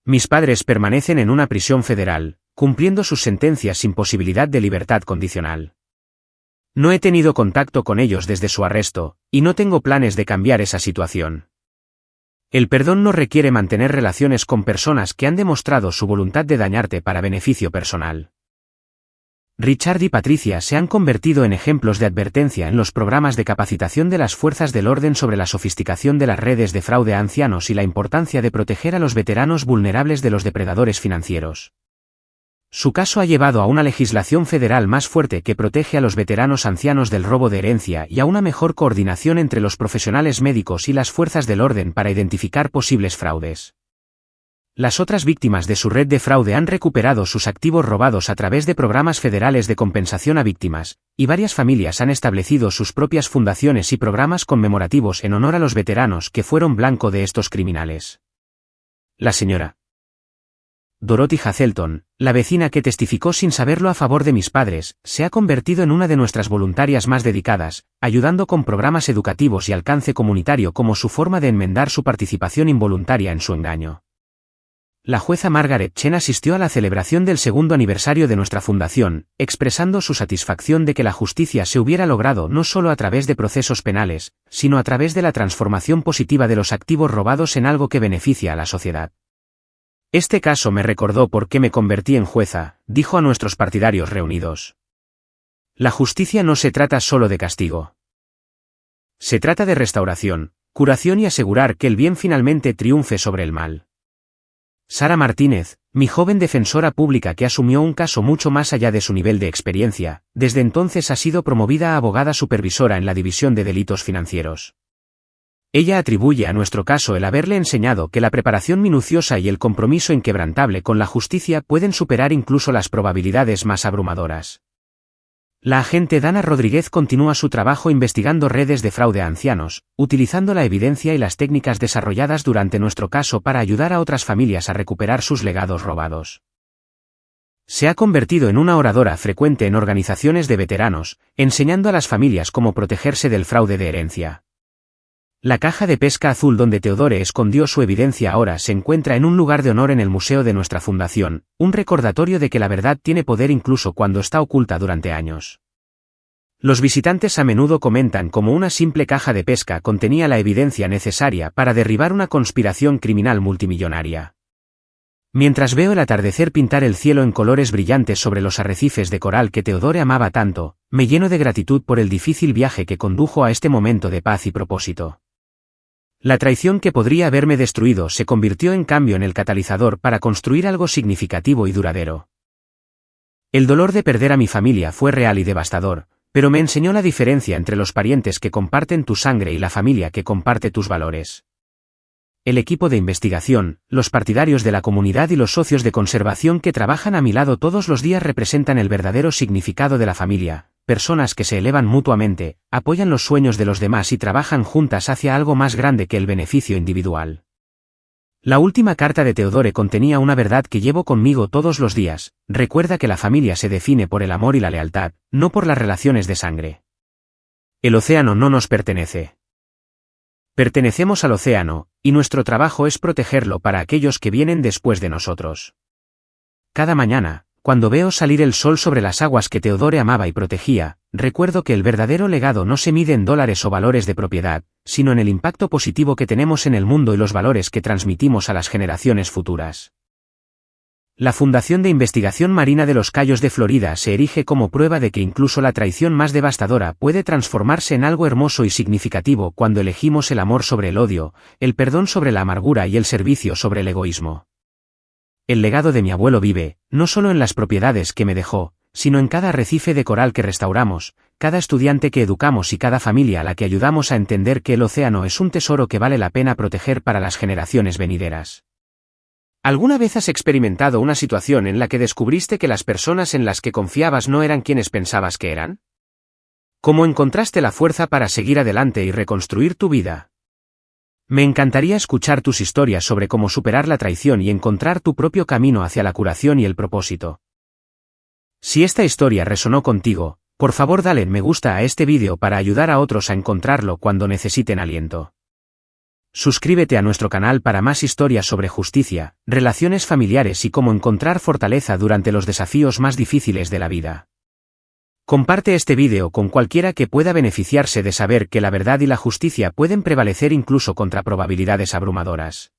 Mis padres permanecen en una prisión federal, cumpliendo sus sentencias sin posibilidad de libertad condicional. No he tenido contacto con ellos desde su arresto, y no tengo planes de cambiar esa situación. El perdón no requiere mantener relaciones con personas que han demostrado su voluntad de dañarte para beneficio personal. Richard y Patricia se han convertido en ejemplos de advertencia en los programas de capacitación de las fuerzas del orden sobre la sofisticación de las redes de fraude a ancianos y la importancia de proteger a los veteranos vulnerables de los depredadores financieros. Su caso ha llevado a una legislación federal más fuerte que protege a los veteranos ancianos del robo de herencia y a una mejor coordinación entre los profesionales médicos y las fuerzas del orden para identificar posibles fraudes. Las otras víctimas de su red de fraude han recuperado sus activos robados a través de programas federales de compensación a víctimas, y varias familias han establecido sus propias fundaciones y programas conmemorativos en honor a los veteranos que fueron blanco de estos criminales. La señora Dorothy Hazelton, la vecina que testificó sin saberlo a favor de mis padres, se ha convertido en una de nuestras voluntarias más dedicadas, ayudando con programas educativos y alcance comunitario como su forma de enmendar su participación involuntaria en su engaño. La jueza Margaret Chen asistió a la celebración del segundo aniversario de nuestra fundación, expresando su satisfacción de que la justicia se hubiera logrado no solo a través de procesos penales, sino a través de la transformación positiva de los activos robados en algo que beneficia a la sociedad. Este caso me recordó por qué me convertí en jueza, dijo a nuestros partidarios reunidos. La justicia no se trata solo de castigo. Se trata de restauración, curación y asegurar que el bien finalmente triunfe sobre el mal. Sara Martínez, mi joven defensora pública que asumió un caso mucho más allá de su nivel de experiencia, desde entonces ha sido promovida a abogada supervisora en la División de Delitos Financieros. Ella atribuye a nuestro caso el haberle enseñado que la preparación minuciosa y el compromiso inquebrantable con la justicia pueden superar incluso las probabilidades más abrumadoras. La agente Dana Rodríguez continúa su trabajo investigando redes de fraude a ancianos, utilizando la evidencia y las técnicas desarrolladas durante nuestro caso para ayudar a otras familias a recuperar sus legados robados. Se ha convertido en una oradora frecuente en organizaciones de veteranos, enseñando a las familias cómo protegerse del fraude de herencia. La caja de pesca azul donde Theodore escondió su evidencia ahora se encuentra en un lugar de honor en el museo de nuestra fundación, un recordatorio de que la verdad tiene poder incluso cuando está oculta durante años. Los visitantes a menudo comentan cómo una simple caja de pesca contenía la evidencia necesaria para derribar una conspiración criminal multimillonaria. Mientras veo el atardecer pintar el cielo en colores brillantes sobre los arrecifes de coral que Theodore amaba tanto, me lleno de gratitud por el difícil viaje que condujo a este momento de paz y propósito. La traición que podría haberme destruido se convirtió en cambio en el catalizador para construir algo significativo y duradero. El dolor de perder a mi familia fue real y devastador, pero me enseñó la diferencia entre los parientes que comparten tu sangre y la familia que comparte tus valores. El equipo de investigación, los partidarios de la comunidad y los socios de conservación que trabajan a mi lado todos los días representan el verdadero significado de la familia. Personas que se elevan mutuamente, apoyan los sueños de los demás y trabajan juntas hacia algo más grande que el beneficio individual. La última carta de Theodore contenía una verdad que llevo conmigo todos los días: recuerda que la familia se define por el amor y la lealtad, no por las relaciones de sangre. El océano no nos pertenece. Pertenecemos al océano, y nuestro trabajo es protegerlo para aquellos que vienen después de nosotros. Cada mañana, cuando veo salir el sol sobre las aguas que Theodore amaba y protegía, recuerdo que el verdadero legado no se mide en dólares o valores de propiedad, sino en el impacto positivo que tenemos en el mundo y los valores que transmitimos a las generaciones futuras. La Fundación de Investigación Marina de los Cayos de Florida se erige como prueba de que incluso la traición más devastadora puede transformarse en algo hermoso y significativo cuando elegimos el amor sobre el odio, el perdón sobre la amargura y el servicio sobre el egoísmo. El legado de mi abuelo vive, no solo en las propiedades que me dejó, sino en cada arrecife de coral que restauramos, cada estudiante que educamos y cada familia a la que ayudamos a entender que el océano es un tesoro que vale la pena proteger para las generaciones venideras. ¿Alguna vez has experimentado una situación en la que descubriste que las personas en las que confiabas no eran quienes pensabas que eran? ¿Cómo encontraste la fuerza para seguir adelante y reconstruir tu vida? Me encantaría escuchar tus historias sobre cómo superar la traición y encontrar tu propio camino hacia la curación y el propósito. Si esta historia resonó contigo, Por favor dale me gusta a este vídeo para ayudar a otros a encontrarlo cuando necesiten aliento. Suscríbete a nuestro canal para más historias sobre justicia, relaciones familiares y cómo encontrar fortaleza durante los desafíos más difíciles de la vida. Comparte este vídeo con cualquiera que pueda beneficiarse de saber que la verdad y la justicia pueden prevalecer incluso contra probabilidades abrumadoras.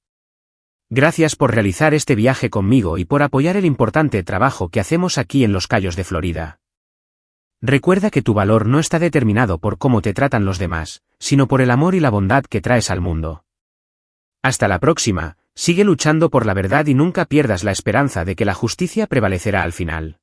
Gracias por realizar este viaje conmigo y por apoyar el importante trabajo que hacemos aquí en Los Cayos de Florida. Recuerda que tu valor no está determinado por cómo te tratan los demás, sino por el amor y la bondad que traes al mundo. Hasta la próxima, sigue luchando por la verdad y nunca pierdas la esperanza de que la justicia prevalecerá al final.